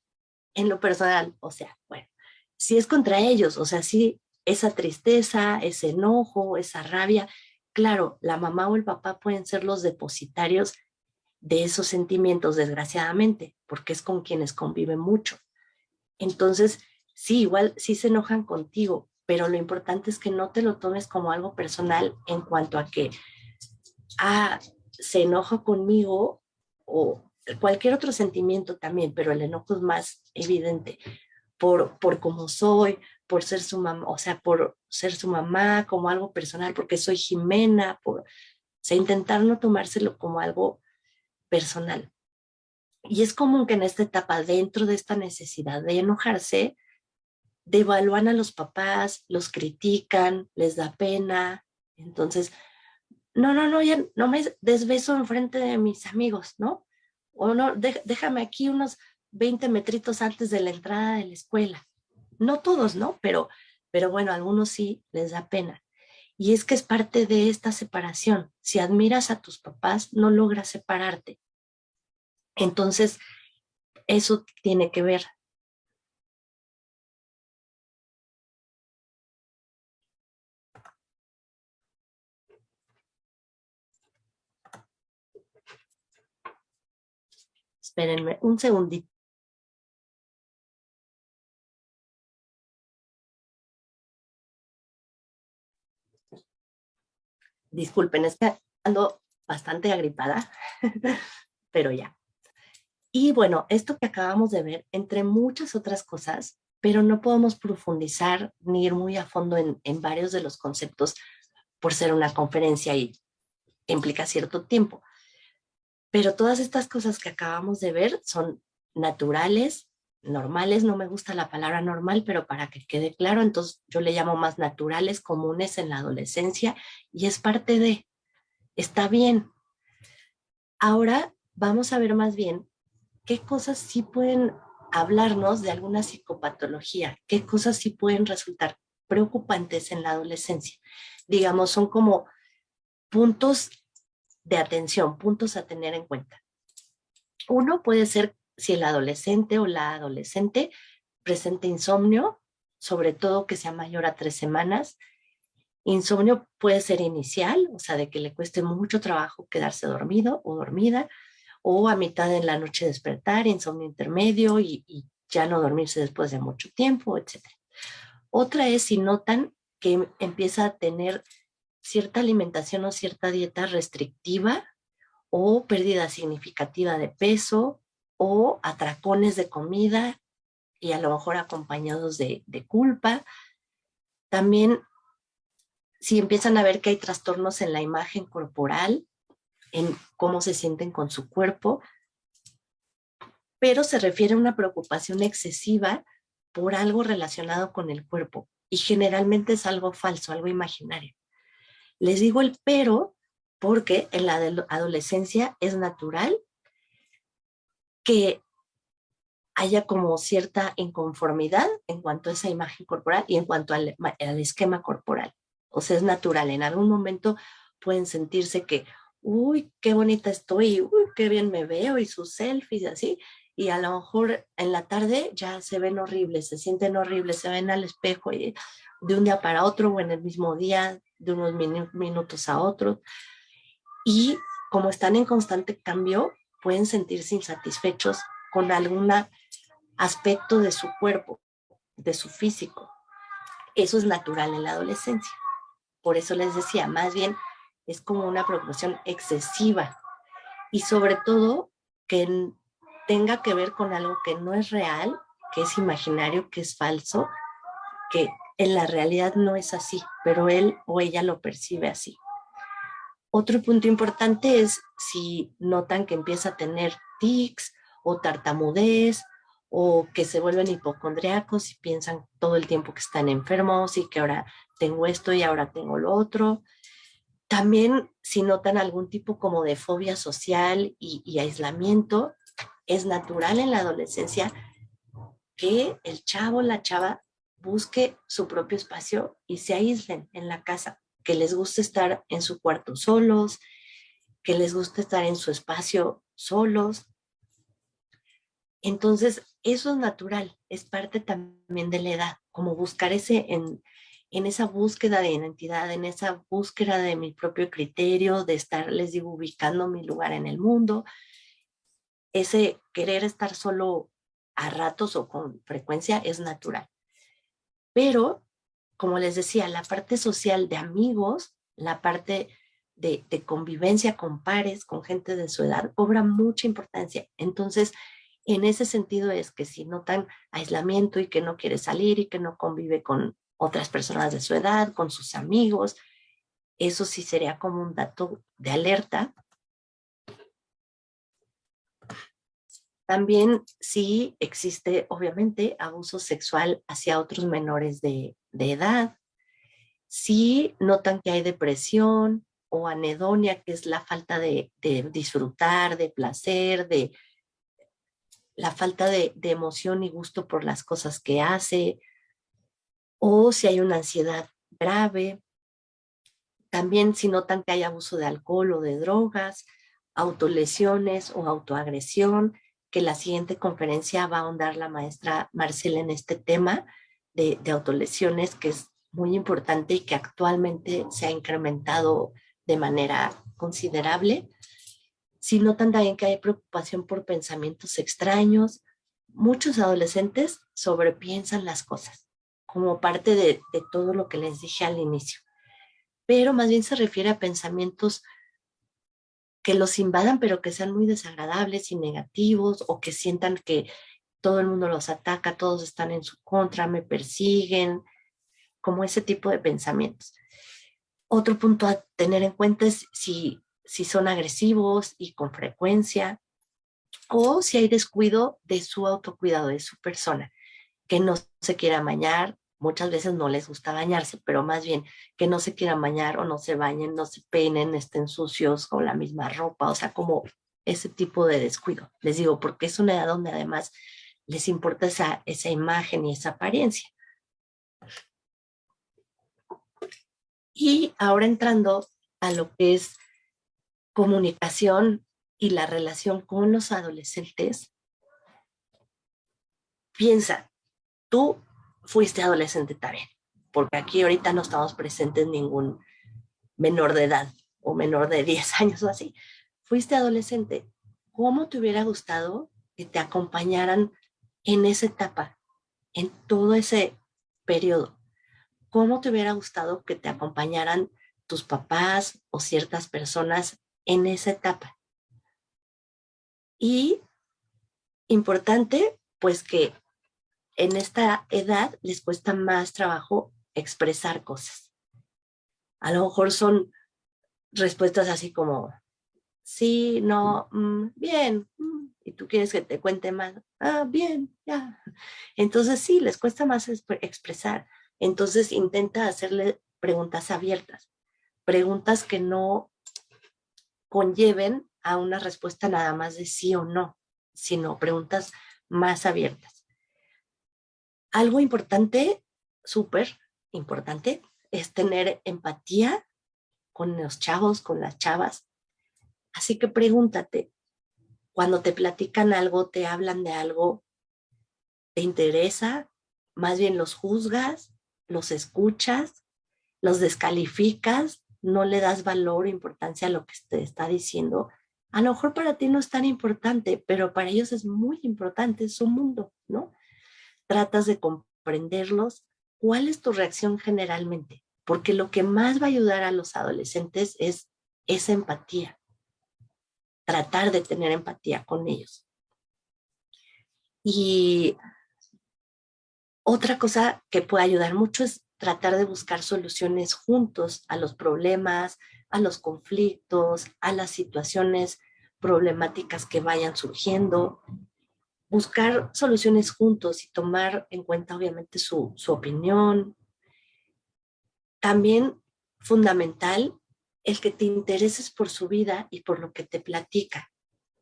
en lo personal. O sea, bueno, sí es contra ellos, o sea, sí, esa tristeza, ese enojo, esa rabia, claro, la mamá o el papá pueden ser los depositarios de esos sentimientos, desgraciadamente, porque es con quienes conviven mucho. Entonces, sí, igual sí se enojan contigo, pero lo importante es que no te lo tomes como algo personal en cuanto a que, se enoja conmigo o cualquier otro sentimiento también, pero el enojo es más evidente por cómo soy, por ser su mamá, o sea, por ser su mamá como algo personal, porque soy Jimena, o sea, intentar no tomárselo como algo personal. Y es común que en esta etapa, dentro de esta necesidad de enojarse, devalúan a los papás, los critican, les da pena. Entonces, no, ya no me desbeso enfrente de mis amigos, ¿no? O no, déjame aquí unos 20 metritos antes de la entrada de la escuela. No todos, ¿no? Pero bueno, a algunos sí les da pena. Y es que es parte de esta separación. Si admiras a tus papás, no logras separarte. Entonces, eso tiene que ver. Espérenme un segundito. Disculpen, es que ando bastante agripada, pero ya. Y bueno, esto que acabamos de ver, entre muchas otras cosas, pero no podemos profundizar ni ir muy a fondo en varios de los conceptos por ser una conferencia y implica cierto tiempo. Pero todas estas cosas que acabamos de ver son naturales, normales, no me gusta la palabra normal, pero para que quede claro, entonces yo le llamo más naturales, comunes en la adolescencia, y es parte de, está bien. Ahora vamos a ver más bien qué cosas sí pueden hablarnos de alguna psicopatología, qué cosas sí pueden resultar preocupantes en la adolescencia. Digamos, son como puntos de atención, puntos a tener en cuenta. Uno puede ser si el adolescente o la adolescente presenta insomnio, sobre todo que sea mayor a 3 semanas. Insomnio puede ser inicial, o sea, de que le cueste mucho trabajo quedarse dormido o dormida, o a mitad de la noche despertar, insomnio intermedio y ya no dormirse después de mucho tiempo, etc. Otra es si notan que empieza a tener cierta alimentación o cierta dieta restrictiva o pérdida significativa de peso o atracones de comida y a lo mejor acompañados de culpa. También si empiezan a ver que hay trastornos en la imagen corporal, en cómo se sienten con su cuerpo, pero se refiere a una preocupación excesiva por algo relacionado con el cuerpo y generalmente es algo falso, algo imaginario. Les digo el pero porque en la adolescencia es natural que haya como cierta inconformidad en cuanto a esa imagen corporal y en cuanto al esquema corporal. O sea, es natural. En algún momento pueden sentirse que, uy, qué bonita estoy, uy, qué bien me veo y sus selfies y así. Y a lo mejor en la tarde ya se ven horribles, se sienten horribles, se ven al espejo y de un día para otro o en el mismo día, de unos minutos a otros. Y como están en constante cambio, pueden sentirse insatisfechos con algún aspecto de su cuerpo, de su físico. Eso es natural en la adolescencia. Por eso les decía, más bien es como una preocupación excesiva y sobre todo que tenga que ver con algo que no es real, que es imaginario, que es falso, que en la realidad no es así, pero él o ella lo percibe así. Otro punto importante es si notan que empieza a tener tics o tartamudez o que se vuelven hipocondriacos y piensan todo el tiempo que están enfermos y que ahora tengo esto y ahora tengo lo otro. También si notan algún tipo como de fobia social y aislamiento, es natural en la adolescencia que el chavo, la chava, busque su propio espacio y se aíslen en la casa, que les guste estar en su cuarto solos, que les guste estar en su espacio solos. Entonces, eso es natural, es parte también de la edad, como buscar en esa búsqueda de identidad, en esa búsqueda de mi propio criterio, de estar, les digo, ubicando mi lugar en el mundo, ese querer estar solo a ratos o con frecuencia es natural. Pero, como les decía, la parte social de amigos, la parte de convivencia con pares, con gente de su edad, cobra mucha importancia. Entonces, en ese sentido es que si notan aislamiento y que no quiere salir y que no convive con otras personas de su edad, con sus amigos, eso sí sería como un dato de alerta. También sí existe, obviamente, abuso sexual hacia otros menores de edad. Sí notan que hay depresión o anedonia, que es la falta de disfrutar, de placer, de la falta de emoción y gusto por las cosas que hace, o si hay una ansiedad grave, También si notan que hay abuso de alcohol o de drogas, autolesiones o autoagresión, que la siguiente conferencia va a ahondar la maestra Marcela en este tema de autolesiones, que es muy importante y que actualmente se ha incrementado de manera considerable. Si notan también que hay preocupación por pensamientos extraños, muchos adolescentes sobrepiensan las cosas, como parte de todo lo que les dije al inicio. Pero más bien se refiere a pensamientos que los invadan, pero que sean muy desagradables y negativos, o que sientan que todo el mundo los ataca, todos están en su contra, me persiguen, como ese tipo de pensamientos. Otro punto a tener en cuenta es si son agresivos y con frecuencia, o si hay descuido de su autocuidado, de su persona, que no se quiera bañar. Muchas veces no les gusta bañarse, pero más bien que no se quieran bañar o no se bañen, no se peinen, estén sucios con la misma ropa, o sea, como ese tipo de descuido. Les digo, porque es una edad donde además les importa esa imagen y esa apariencia. Y ahora entrando a lo que es comunicación y la relación con los adolescentes, piensa, tú fuiste adolescente también, porque aquí ahorita no estamos presentes ningún menor de edad o menor de 10 años o así. Fuiste adolescente. ¿Cómo te hubiera gustado que te acompañaran en esa etapa, en todo ese periodo? ¿Cómo te hubiera gustado que te acompañaran tus papás o ciertas personas en esa etapa? Y importante, pues que en esta edad les cuesta más trabajo expresar cosas. A lo mejor son respuestas así como, sí, no, bien, y tú quieres que te cuente más, bien, ya. Entonces sí, les cuesta más expresar. Entonces intenta hacerle preguntas abiertas, preguntas que no conlleven a una respuesta nada más de sí o no, sino preguntas más abiertas. Algo importante, súper importante, es tener empatía con los chavos, con las chavas. Así que pregúntate, cuando te platican algo, te hablan de algo, ¿te interesa? Más bien los juzgas, los escuchas, los descalificas, no le das valor o importancia a lo que te está diciendo. A lo mejor para ti no es tan importante, pero para ellos es muy importante, es su mundo, ¿no? Tratas de comprenderlos. ¿Cuál es tu reacción generalmente? Porque lo que más va a ayudar a los adolescentes es esa empatía. Tratar de tener empatía con ellos. Y otra cosa que puede ayudar mucho es tratar de buscar soluciones juntos a los problemas, a los conflictos, a las situaciones problemáticas que vayan surgiendo. Buscar soluciones juntos y tomar en cuenta obviamente su opinión. También fundamental el que te intereses por su vida y por lo que te platica,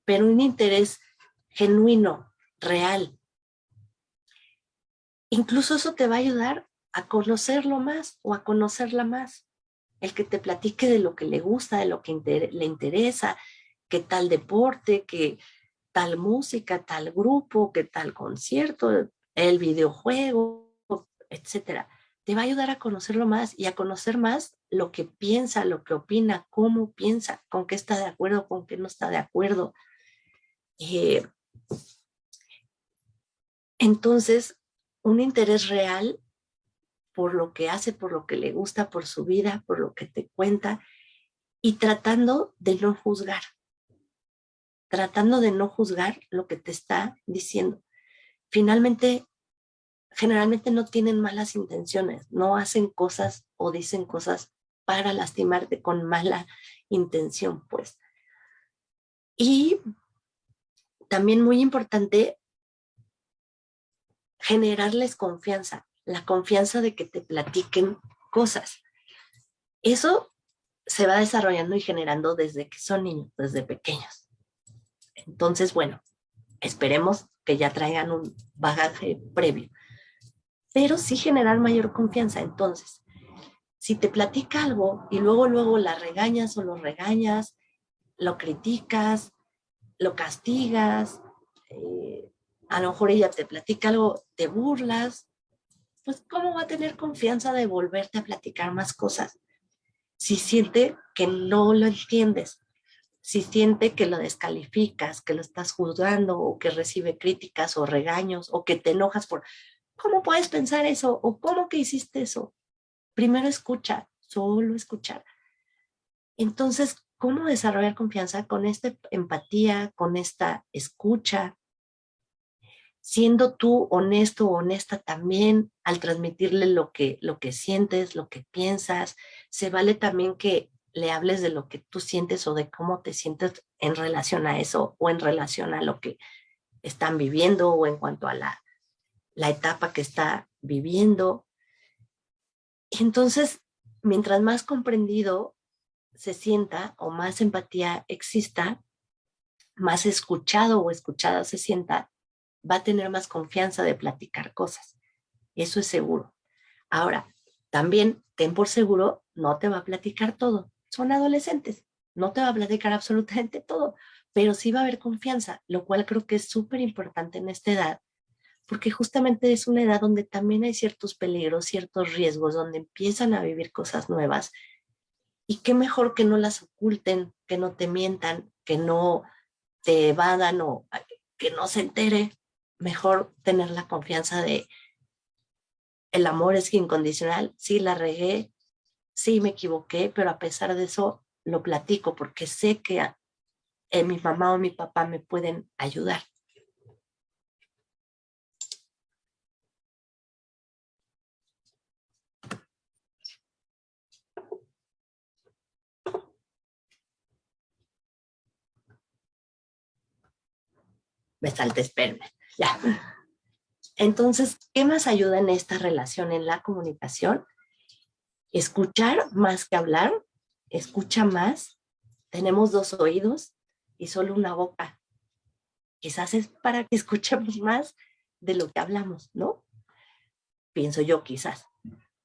pero un interés genuino, real. Incluso eso te va a ayudar a conocerlo más o a conocerla más. El que te platique de lo que le gusta, de lo que le interesa, qué tal deporte, qué tal música, tal grupo, qué tal concierto, el videojuego, etcétera. Te va a ayudar a conocerlo más y a conocer más lo que piensa, lo que opina, cómo piensa, con qué está de acuerdo, con qué no está de acuerdo. Entonces, un interés real por lo que hace, por lo que le gusta, por su vida, por lo que te cuenta, y tratando de no juzgar lo que te está diciendo. Finalmente, generalmente no tienen malas intenciones, no hacen cosas o dicen cosas para lastimarte con mala intención, pues. Y también muy importante, generarles confianza, la confianza de que te platiquen cosas. Eso se va desarrollando y generando desde que son niños, desde pequeños. Entonces, bueno, esperemos que ya traigan un bagaje previo, pero sí generar mayor confianza. Entonces, Si te platica algo y luego la regañas o lo regañas, lo criticas, lo castigas, a lo mejor ella te platica algo, te burlas, pues ¿cómo va a tener confianza de volverte a platicar más cosas? Si siente que no lo entiendes, si siente que lo descalificas, que lo estás juzgando o que recibe críticas o regaños o que te enojas por, ¿cómo puedes pensar eso? ¿O cómo que hiciste eso? Primero escucha, solo escuchar. Entonces, ¿cómo desarrollar confianza con esta empatía, con esta escucha? Siendo tú honesto o honesta también al transmitirle lo que sientes, lo que piensas. Se vale también que le hables de lo que tú sientes o de cómo te sientes en relación a eso o en relación a lo que están viviendo o en cuanto a la etapa que está viviendo. Entonces, mientras más comprendido se sienta o más empatía exista, más escuchado o escuchada se sienta, va a tener más confianza de platicar cosas. Eso es seguro. Ahora, también ten por seguro, no te va a platicar todo. Son adolescentes, no te va a platicar absolutamente todo, pero sí va a haber confianza, lo cual creo que es súper importante en esta edad, porque justamente es una edad donde también hay ciertos peligros, ciertos riesgos, donde empiezan a vivir cosas nuevas. Y qué mejor que no las oculten, que no te mientan, que no te evadan o que no se entere. Mejor tener la confianza de el amor es incondicional. Sí, la regué, sí, me equivoqué, pero a pesar de eso lo platico porque sé que mi mamá o mi papá me pueden ayudar. Me salté, espérame. Ya. Entonces, ¿qué más ayuda en esta relación, en la comunicación? Escuchar más que hablar. Escucha más. Tenemos 2 oídos y solo una boca. Quizás es para que escuchemos más de lo que hablamos, ¿no? Pienso yo, quizás,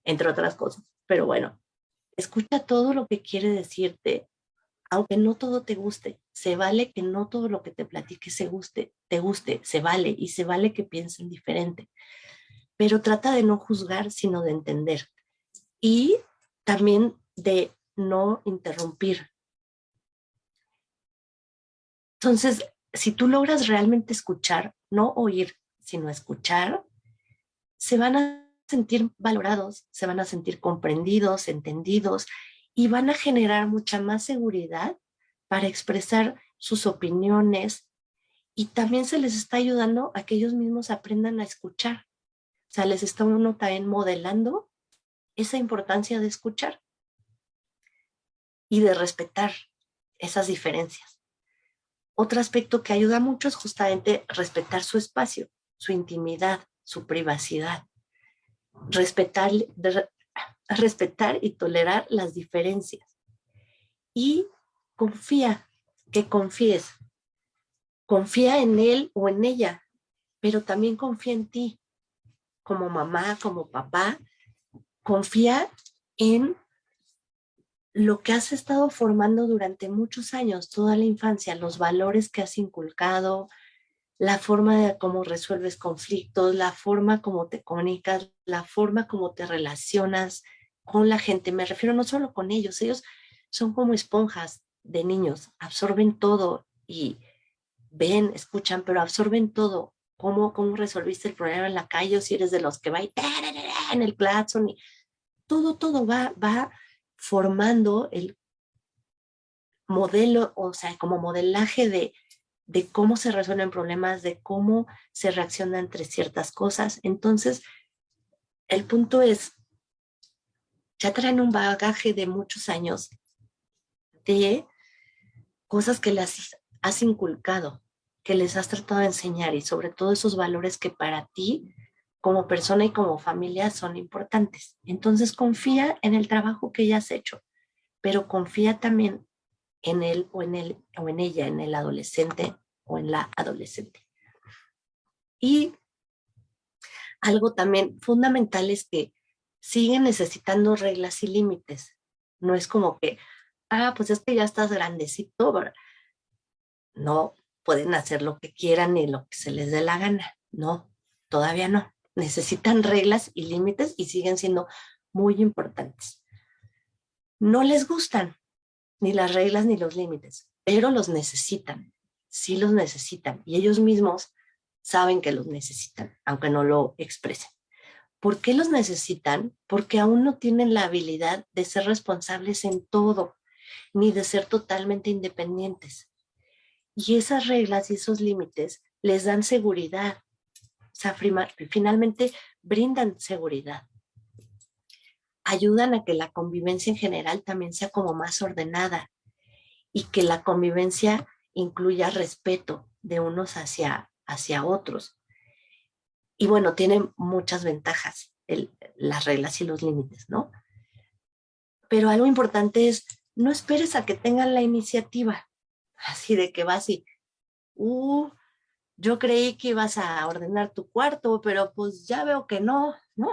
entre otras cosas. Pero bueno, escucha todo lo que quiere decirte, aunque no todo te guste. Se vale que no todo lo que te platique te guste, se vale, y se vale que piensen diferente. Pero trata de no juzgar, sino de entender. Y también de no interrumpir. Entonces, si tú logras realmente escuchar, no oír, sino escuchar, se van a sentir valorados, se van a sentir comprendidos, entendidos, y van a generar mucha más seguridad para expresar sus opiniones, y también se les está ayudando a que ellos mismos aprendan a escuchar. O sea, les está uno también modelando esa importancia de escuchar y de respetar esas diferencias. Otro aspecto que ayuda mucho es justamente respetar su espacio, su intimidad, su privacidad. Respetar y tolerar las diferencias. Y que confíes. Confía en él o en ella, pero también confía en ti, como mamá, como papá. Confía en lo que has estado formando durante muchos años, toda la infancia, los valores que has inculcado, la forma de cómo resuelves conflictos, la forma como te comunicas, la forma como te relacionas con la gente. Me refiero no solo con ellos son como esponjas de niños, absorben todo y ven, escuchan, pero absorben todo. ¿Cómo resolviste el problema en la calle? O si eres de los que va en el claxon, y todo va formando el modelo, o sea, como modelaje de cómo se resuelven problemas, de cómo se reacciona entre ciertas cosas. Entonces, el punto es, ya traen un bagaje de muchos años de cosas que les has inculcado, que les has tratado de enseñar, y sobre todo esos valores que para ti como persona y como familia son importantes. Entonces, confía en el trabajo que ya has hecho, pero confía también en él o en ella, en el adolescente o en la adolescente. Y algo también fundamental es que siguen necesitando reglas y límites. No es como que, pues es que ya estás grandecito, ¿verdad? No, pueden hacer lo que quieran y lo que se les dé la gana. No, todavía no. Necesitan reglas y límites y siguen siendo muy importantes. No les gustan ni las reglas ni los límites, pero los necesitan. Sí los necesitan y ellos mismos saben que los necesitan, aunque no lo expresen. ¿Por qué los necesitan? Porque aún no tienen la habilidad de ser responsables en todo, ni de ser totalmente independientes. Y esas reglas y esos límites les dan seguridad. O sea, finalmente brindan seguridad. Ayudan a que la convivencia en general también sea como más ordenada y que la convivencia incluya respeto de unos hacia otros. Y bueno, tienen muchas ventajas las reglas y los límites, ¿no? Pero algo importante es, no esperes a que tengan la iniciativa, así de que vas y, yo creí que ibas a ordenar tu cuarto, pero pues ya veo que no, ¿no?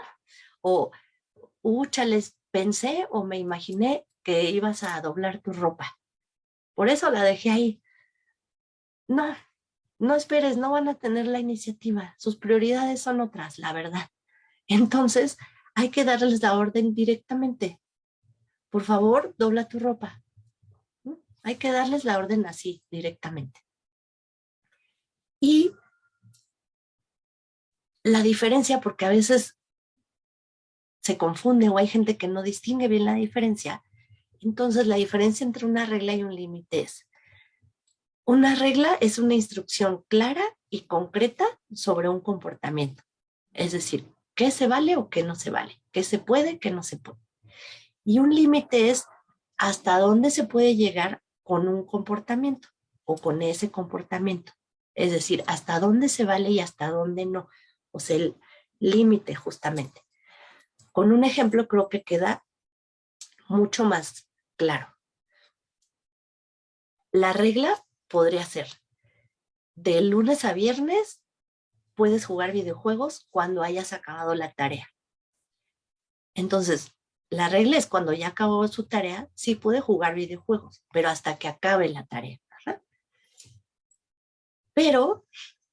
O, chales, pensé o me imaginé que ibas a doblar tu ropa. Por eso la dejé ahí. No, no esperes, no van a tener la iniciativa. Sus prioridades son otras, la verdad. Entonces, hay que darles la orden directamente. Por favor, dobla tu ropa. ¿No? Hay que darles la orden así, directamente. Y la diferencia, porque a veces se confunde o hay gente que no distingue bien la diferencia. Entonces, la diferencia entre una regla y un límite es: una regla es una instrucción clara y concreta sobre un comportamiento. Es decir, qué se vale o qué no se vale, qué se puede, qué no se puede. Y un límite es hasta dónde se puede llegar con un comportamiento o con ese comportamiento. Es decir, hasta dónde se vale y hasta dónde no. O sea, el límite justamente. Con un ejemplo creo que queda mucho más claro. La regla podría ser: de lunes a viernes puedes jugar videojuegos cuando hayas acabado la tarea. Entonces, la regla es cuando ya acabó su tarea, sí puede jugar videojuegos, pero hasta que acabe la tarea. ¿Verdad? Pero,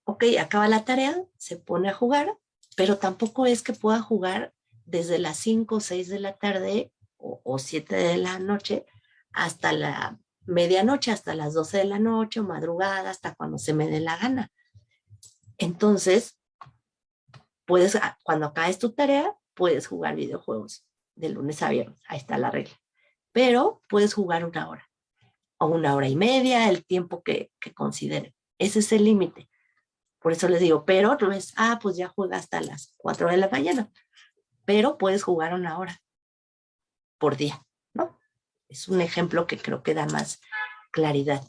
ok, acaba la tarea, se pone a jugar, pero tampoco es que pueda jugar desde las 5 o 6 de la tarde o 7 de la noche hasta la medianoche, hasta las 12 de la noche o madrugada, hasta cuando se me dé la gana. Entonces, cuando acabes tu tarea, puedes jugar videojuegos de lunes a viernes. Ahí está la regla. Pero puedes jugar 1 hora o 1 hora y media, el tiempo que consideren. Ese es el límite. Por eso les digo, pero no es, pues ya juega hasta las 4 de la mañana. Pero puedes jugar 1 hora por día, ¿no? Es un ejemplo que creo que da más claridad.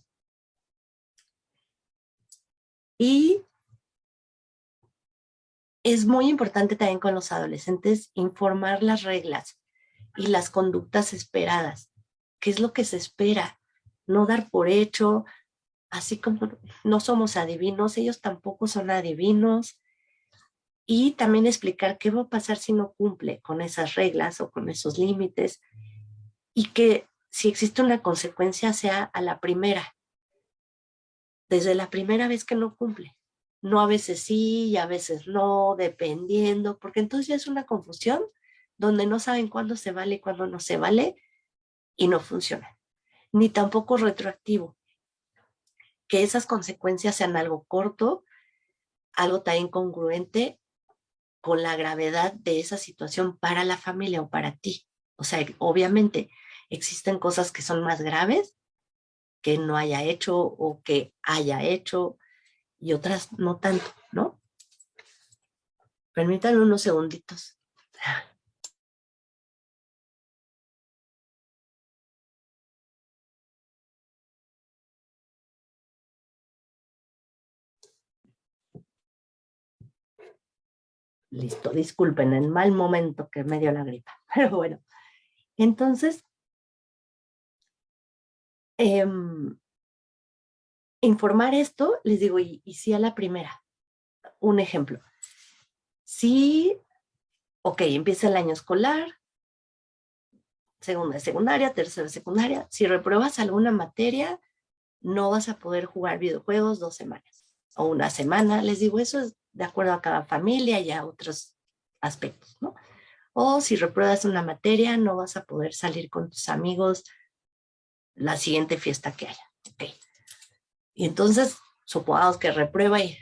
Y es muy importante también con los adolescentes informar las reglas y las conductas esperadas. ¿Qué es lo que se espera? No dar por hecho, así como no somos adivinos, ellos tampoco son adivinos. Y también explicar qué va a pasar si no cumple con esas reglas o con esos límites, y que si existe una consecuencia sea a la primera, desde la primera vez que no cumple. No a veces sí y a veces no, dependiendo, porque entonces ya es una confusión donde no saben cuándo se vale y cuándo no se vale y no funciona. Ni tampoco retroactivo, que esas consecuencias sean algo corto, algo también congruente con la gravedad de esa situación para la familia o para ti. O sea, obviamente existen cosas que son más graves que no haya hecho o que haya hecho y otras no tanto, ¿no? Permítanme unos segunditos. Listo, disculpen el mal momento que me dio la gripa, pero bueno. Entonces, informar esto, les digo, y sí a la primera. Un ejemplo. Sí, ok, empieza el año escolar, segunda de secundaria, tercera de secundaria. Si repruebas alguna materia, no vas a poder jugar videojuegos 2 semanas o una semana. Les digo, eso es de acuerdo a cada familia y a otros aspectos, ¿no? O si repruebas una materia, no vas a poder salir con tus amigos la siguiente fiesta que haya. Okay. Y entonces, supongamos que reprueba y,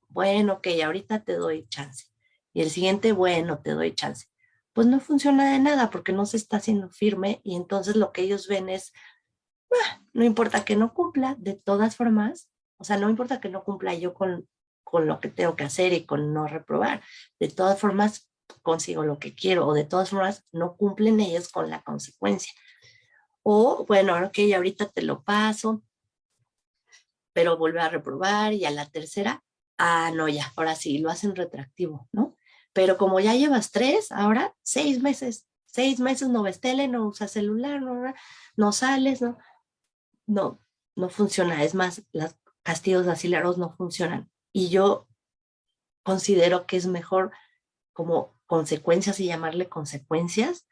bueno, ok, ahorita te doy chance. Y el siguiente, bueno, te doy chance. Pues no funciona de nada porque no se está haciendo firme y entonces lo que ellos ven es, no importa que no cumpla, de todas formas, o sea, no importa que no cumpla yo con lo que tengo que hacer y con no reprobar, de todas formas consigo lo que quiero o de todas formas no cumplen ellos con la consecuencia. O, bueno, ok, ahorita te lo paso, pero vuelve a reprobar y a la tercera, no, ya, ahora sí, lo hacen retroactivo, ¿no? Pero como ya llevas 3, ahora 6 meses, 6 meses no ves tele, no usas celular, no sales, no funciona. Es más, los castigos así largos no funcionan. Y yo considero que es mejor como consecuencias y llamarle consecuencias,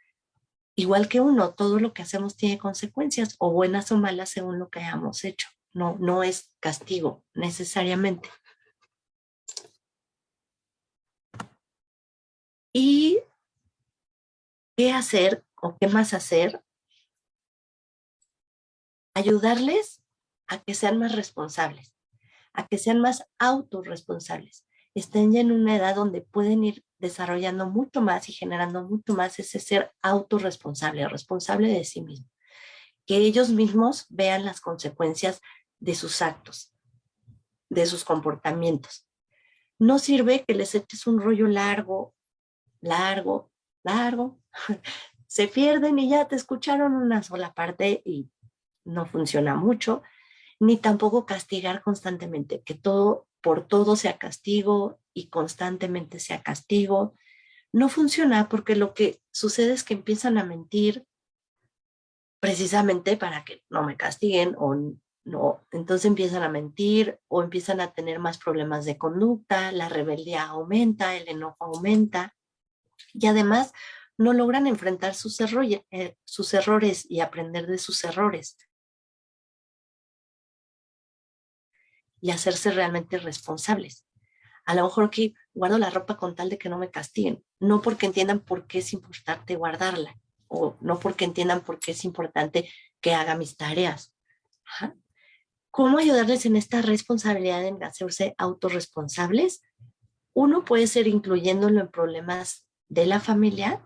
igual que uno, todo lo que hacemos tiene consecuencias, o buenas o malas según lo que hayamos hecho. No es castigo necesariamente. ¿Y qué hacer o qué más hacer? Ayudarles a que sean más responsables, a que sean más autorresponsables. Estén ya en una edad donde pueden ir desarrollando mucho más y generando mucho más ese ser autorresponsable, responsable de sí mismo. Que ellos mismos vean las consecuencias de sus actos, de sus comportamientos. No sirve que les eches un rollo largo, se pierden y ya te escucharon una sola parte y no funciona mucho, ni tampoco castigar constantemente, que por todo sea castigo y constantemente sea castigo. No funciona porque lo que sucede es que empiezan a mentir precisamente para que no me castiguen o no. Entonces empiezan a mentir o empiezan a tener más problemas de conducta, la rebeldía aumenta, el enojo aumenta y además no logran enfrentar sus errores y aprender de sus errores y hacerse realmente responsables. A lo mejor que guardo la ropa con tal de que no me castiguen, no porque entiendan por qué es importante guardarla o no porque entiendan por qué es importante que haga mis tareas. Ajá. ¿Cómo ayudarles en esta responsabilidad en hacerse autorresponsables? Uno puede ser incluyéndolo en problemas de la familia,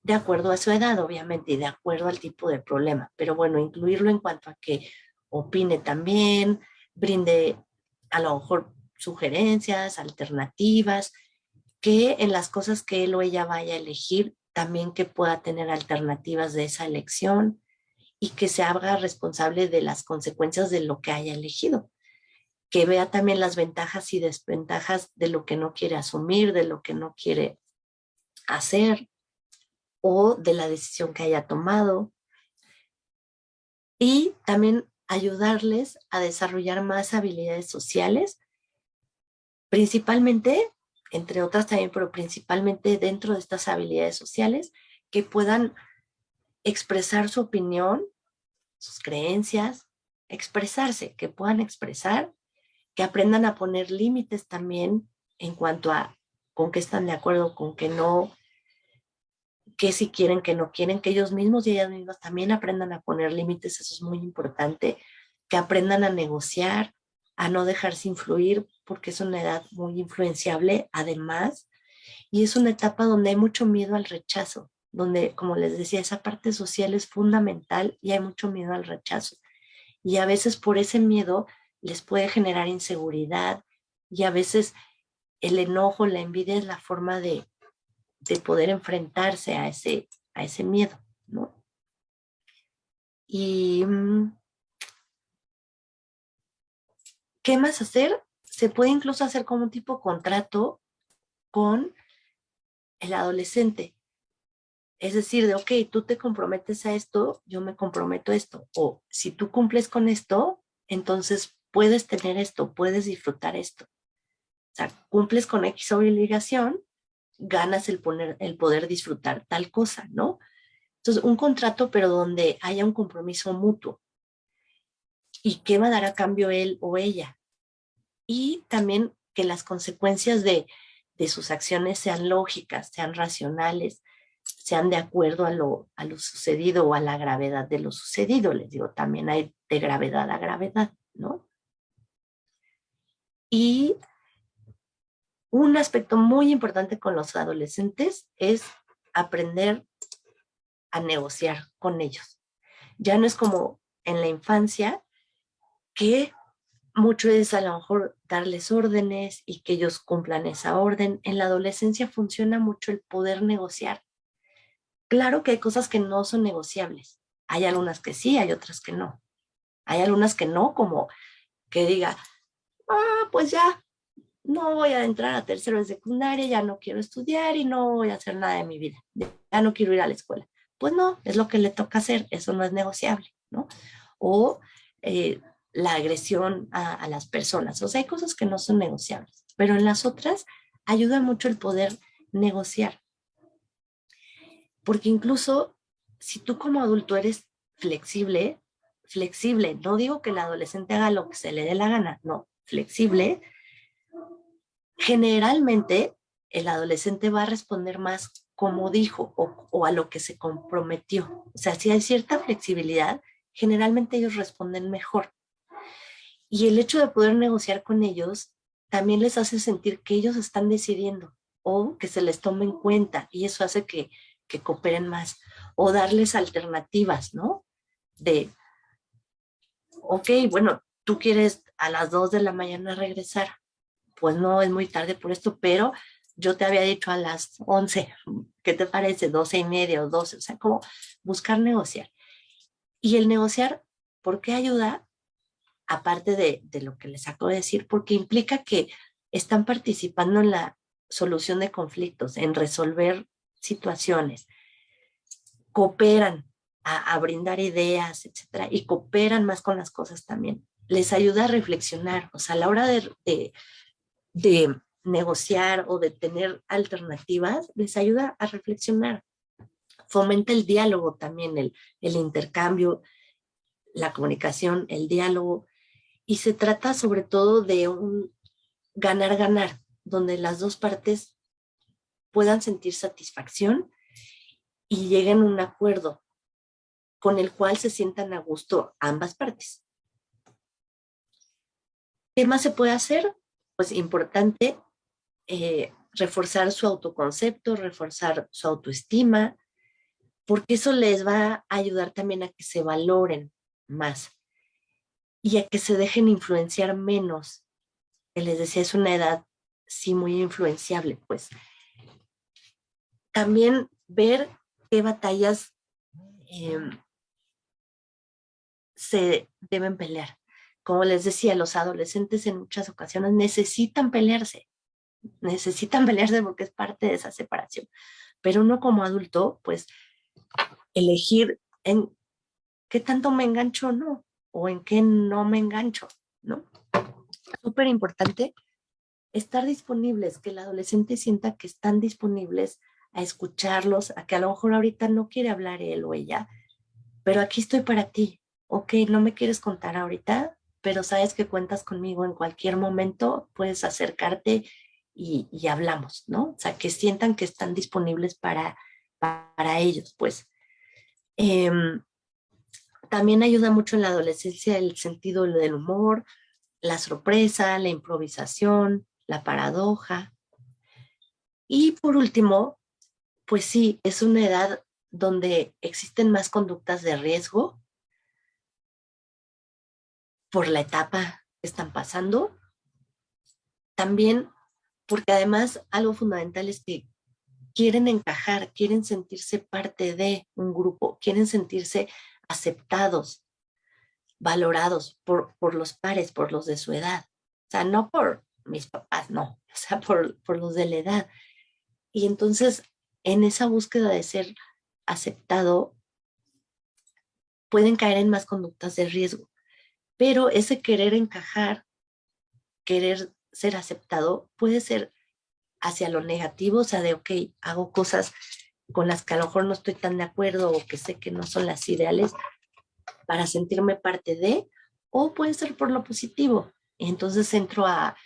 de acuerdo a su edad, obviamente, y de acuerdo al tipo de problema. Pero bueno, incluirlo en cuanto a que opine también, brinde a lo mejor sugerencias, alternativas, que en las cosas que él o ella vaya a elegir, también que pueda tener alternativas de esa elección y que se haga responsable de las consecuencias de lo que haya elegido. Que vea también las ventajas y desventajas de lo que no quiere asumir, de lo que no quiere hacer o de la decisión que haya tomado. Y también ayudarles a desarrollar más habilidades sociales, principalmente, entre otras también, pero principalmente dentro de estas habilidades sociales, que puedan expresar su opinión, sus creencias, expresarse, que puedan expresar, que aprendan a poner límites también en cuanto a con qué están de acuerdo, con qué no, qué si quieren, qué no quieren, que ellos mismos y ellas mismas también aprendan a poner límites, eso es muy importante, que aprendan a negociar, a no dejarse influir, porque es una edad muy influenciable, además, y es una etapa donde hay mucho miedo al rechazo, donde, como les decía, esa parte social es fundamental y hay mucho miedo al rechazo. Y a veces por ese miedo les puede generar inseguridad y a veces el enojo, la envidia es la forma de poder enfrentarse a ese miedo, ¿no? Y ¿qué más hacer? Se puede incluso hacer como un tipo de contrato con el adolescente. Es decir, de, ok, tú te comprometes a esto, yo me comprometo a esto. O si tú cumples con esto, entonces puedes tener esto, puedes disfrutar esto. O sea, cumples con X obligación ganas el poder disfrutar tal cosa, ¿no? Entonces, un contrato, pero donde haya un compromiso mutuo. ¿Y qué va a dar a cambio él o ella? Y también que las consecuencias de sus acciones sean lógicas, sean racionales, sean de acuerdo a lo sucedido o a la gravedad de lo sucedido. Les digo, también hay de gravedad a gravedad, ¿no? Y un aspecto muy importante con los adolescentes es aprender a negociar con ellos. Ya no es como en la infancia, que mucho es a lo mejor darles órdenes y que ellos cumplan esa orden. En la adolescencia funciona mucho el poder negociar. Claro que hay cosas que no son negociables. Hay algunas que sí, hay otras que no. Hay algunas que no, como que diga, pues ya no voy a entrar a tercero de secundaria, ya no quiero estudiar y no voy a hacer nada de mi vida. Ya no quiero ir a la escuela. Pues no, es lo que le toca hacer, eso no es negociable, ¿no? O la agresión a las personas. O sea, hay cosas que no son negociables, pero en las otras ayuda mucho el poder negociar. Porque incluso si tú como adulto eres flexible, no digo que el adolescente haga lo que se le dé la gana, no, flexible, generalmente el adolescente va a responder más como dijo o a lo que se comprometió. O sea, si hay cierta flexibilidad, generalmente ellos responden mejor. Y el hecho de poder negociar con ellos también les hace sentir que ellos están decidiendo o que se les tome en cuenta y eso hace que cooperen más o darles alternativas, ¿no? De, ok, bueno, tú quieres a las 2 de la mañana regresar, pues no, es muy tarde por esto, pero yo te había dicho a las 11, ¿qué te parece? 12:30 o 12, o sea, como buscar negociar. Y el negociar, ¿por qué ayuda? Aparte de lo que les acabo de decir, porque implica que están participando en la solución de conflictos, en resolver situaciones, cooperan a brindar ideas, etcétera, y cooperan más con las cosas también. Les ayuda a reflexionar, o sea, a la hora de negociar o de tener alternativas, les ayuda a reflexionar. Fomenta el diálogo también, el intercambio, la comunicación, el diálogo, y se trata sobre todo de un ganar-ganar, donde las dos partes puedan sentir satisfacción y lleguen a un acuerdo con el cual se sientan a gusto ambas partes. ¿Qué más se puede hacer? Pues importante reforzar su autoconcepto, reforzar su autoestima, porque eso les va a ayudar también a que se valoren más y a que se dejen influenciar menos. Que les decía, es una edad sí muy influenciable, pues. También ver qué batallas se deben pelear. Como les decía, los adolescentes en muchas ocasiones necesitan pelearse porque es parte de esa separación. Pero uno como adulto, pues, elegir en qué tanto me engancho o no, o en qué no me engancho, ¿no? Súper importante estar disponibles, que el adolescente sienta que están disponibles a escucharlos, a que a lo mejor ahorita no quiere hablar él o ella, pero aquí estoy para ti. Ok, no me quieres contar ahorita, pero sabes que cuentas conmigo en cualquier momento, puedes acercarte y hablamos, ¿no? O sea, que sientan que están disponibles para ellos, pues. También ayuda mucho en la adolescencia el sentido del humor, la sorpresa, la improvisación, la paradoja. Y por último, pues sí, es una edad donde existen más conductas de riesgo por la etapa que están pasando. También porque además algo fundamental es que quieren encajar, quieren sentirse parte de un grupo, quieren sentirse aceptados, valorados por los pares, por los de su edad. O sea, no por mis papás, no, o sea, por los de la edad. Y entonces, en esa búsqueda de ser aceptado, pueden caer en más conductas de riesgo. Pero ese querer encajar, querer ser aceptado, puede ser hacia lo negativo, o sea, de, ok, hago cosas con las que a lo mejor no estoy tan de acuerdo o que sé que no son las ideales para sentirme parte de, o puede ser por lo positivo. Entonces entro a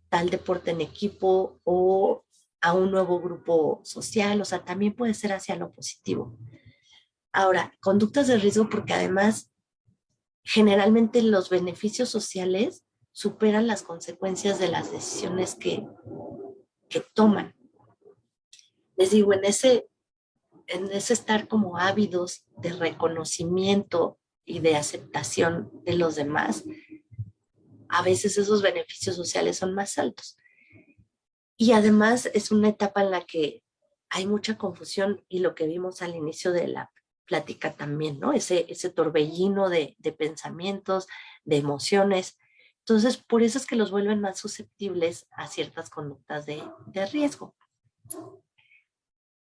tal deporte en equipo o a un nuevo grupo social, o sea, también puede ser hacia lo positivo. Ahora, conductas de riesgo, porque además generalmente los beneficios sociales superan las consecuencias de las decisiones que toman. Les digo, en ese estar como ávidos de reconocimiento y de aceptación de los demás, a veces esos beneficios sociales son más altos. Y además es una etapa en la que hay mucha confusión y lo que vimos al inicio de la plática también, ¿no? Ese torbellino de pensamientos, de emociones. Entonces, por eso es que los vuelven más susceptibles a ciertas conductas de riesgo.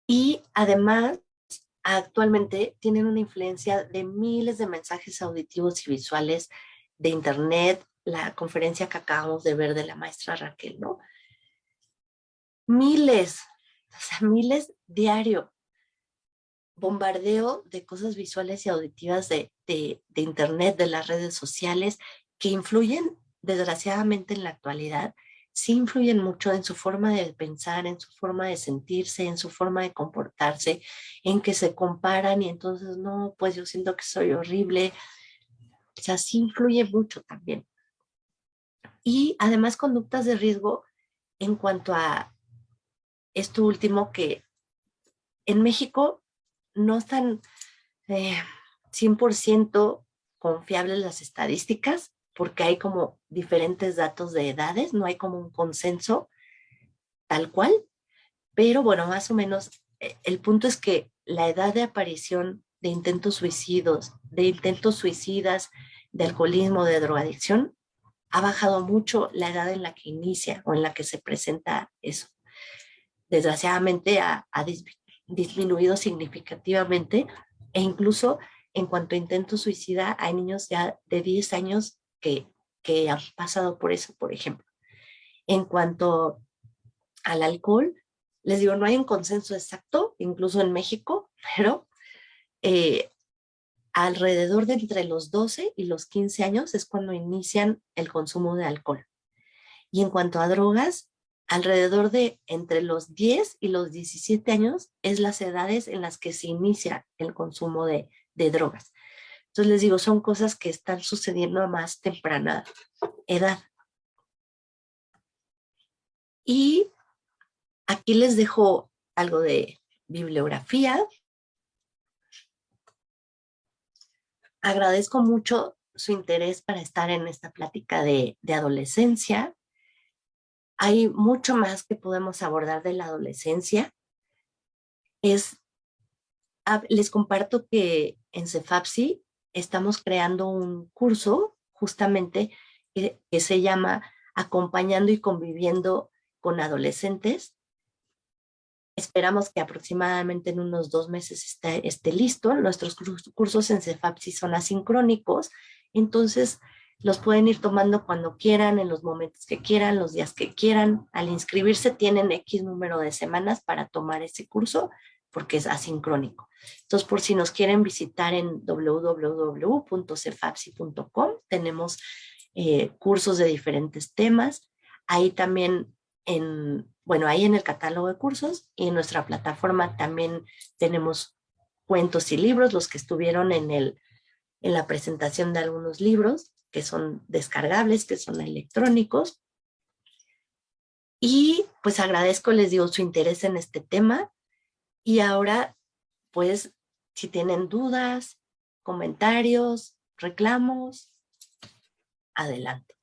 Y además, actualmente tienen una influencia de miles de mensajes auditivos y visuales de Internet, la conferencia que acabamos de ver de la maestra Raquel, ¿no? Miles, o sea, miles diario. Bombardeo de cosas visuales y auditivas de Internet, de las redes sociales, que influyen, desgraciadamente en la actualidad, sí influyen mucho en su forma de pensar, en su forma de sentirse, en su forma de comportarse, en que se comparan y entonces, no, pues yo siento que soy horrible. O sea, sí influye mucho también. Y además conductas de riesgo en cuanto a esto último, que en México no están 100% confiables las estadísticas, porque hay como diferentes datos de edades, no hay como un consenso tal cual, pero bueno, más o menos el punto es que la edad de aparición de intentos suicidas, de alcoholismo, de drogadicción, ha bajado mucho la edad en la que inicia o en la que se presenta eso. Desgraciadamente ha disminuido significativamente, e incluso en cuanto a intento suicida, hay niños ya de 10 años que han pasado por eso, por ejemplo. En cuanto al alcohol, les digo, no hay un consenso exacto, incluso en México, pero alrededor de entre los 12 y los 15 años es cuando inician el consumo de alcohol. Y en cuanto a drogas, alrededor de entre los 10 y los 17 años es las edades en las que se inicia el consumo de drogas. Entonces les digo, son cosas que están sucediendo a más temprana edad. Y aquí les dejo algo de bibliografía. Agradezco mucho su interés para estar en esta plática de adolescencia. Hay mucho más que podemos abordar de la adolescencia. Les comparto que en CEFAPSI estamos creando un curso justamente que se llama Acompañando y Conviviendo con Adolescentes. Esperamos que aproximadamente en unos 2 meses esté listo. Nuestros cursos en CEFAPSI son asincrónicos, entonces los pueden ir tomando cuando quieran, en los momentos que quieran, los días que quieran. Al inscribirse tienen X número de semanas para tomar ese curso, porque es asincrónico. Entonces, por si nos quieren visitar en www.cefapsi.com, tenemos cursos de diferentes temas. Ahí también ahí en el catálogo de cursos y en nuestra plataforma también tenemos cuentos y libros, los que estuvieron en la presentación de algunos libros que son descargables, que son electrónicos. Y pues agradezco, les digo, su interés en este tema. Y ahora, pues, si tienen dudas, comentarios, reclamos, adelante.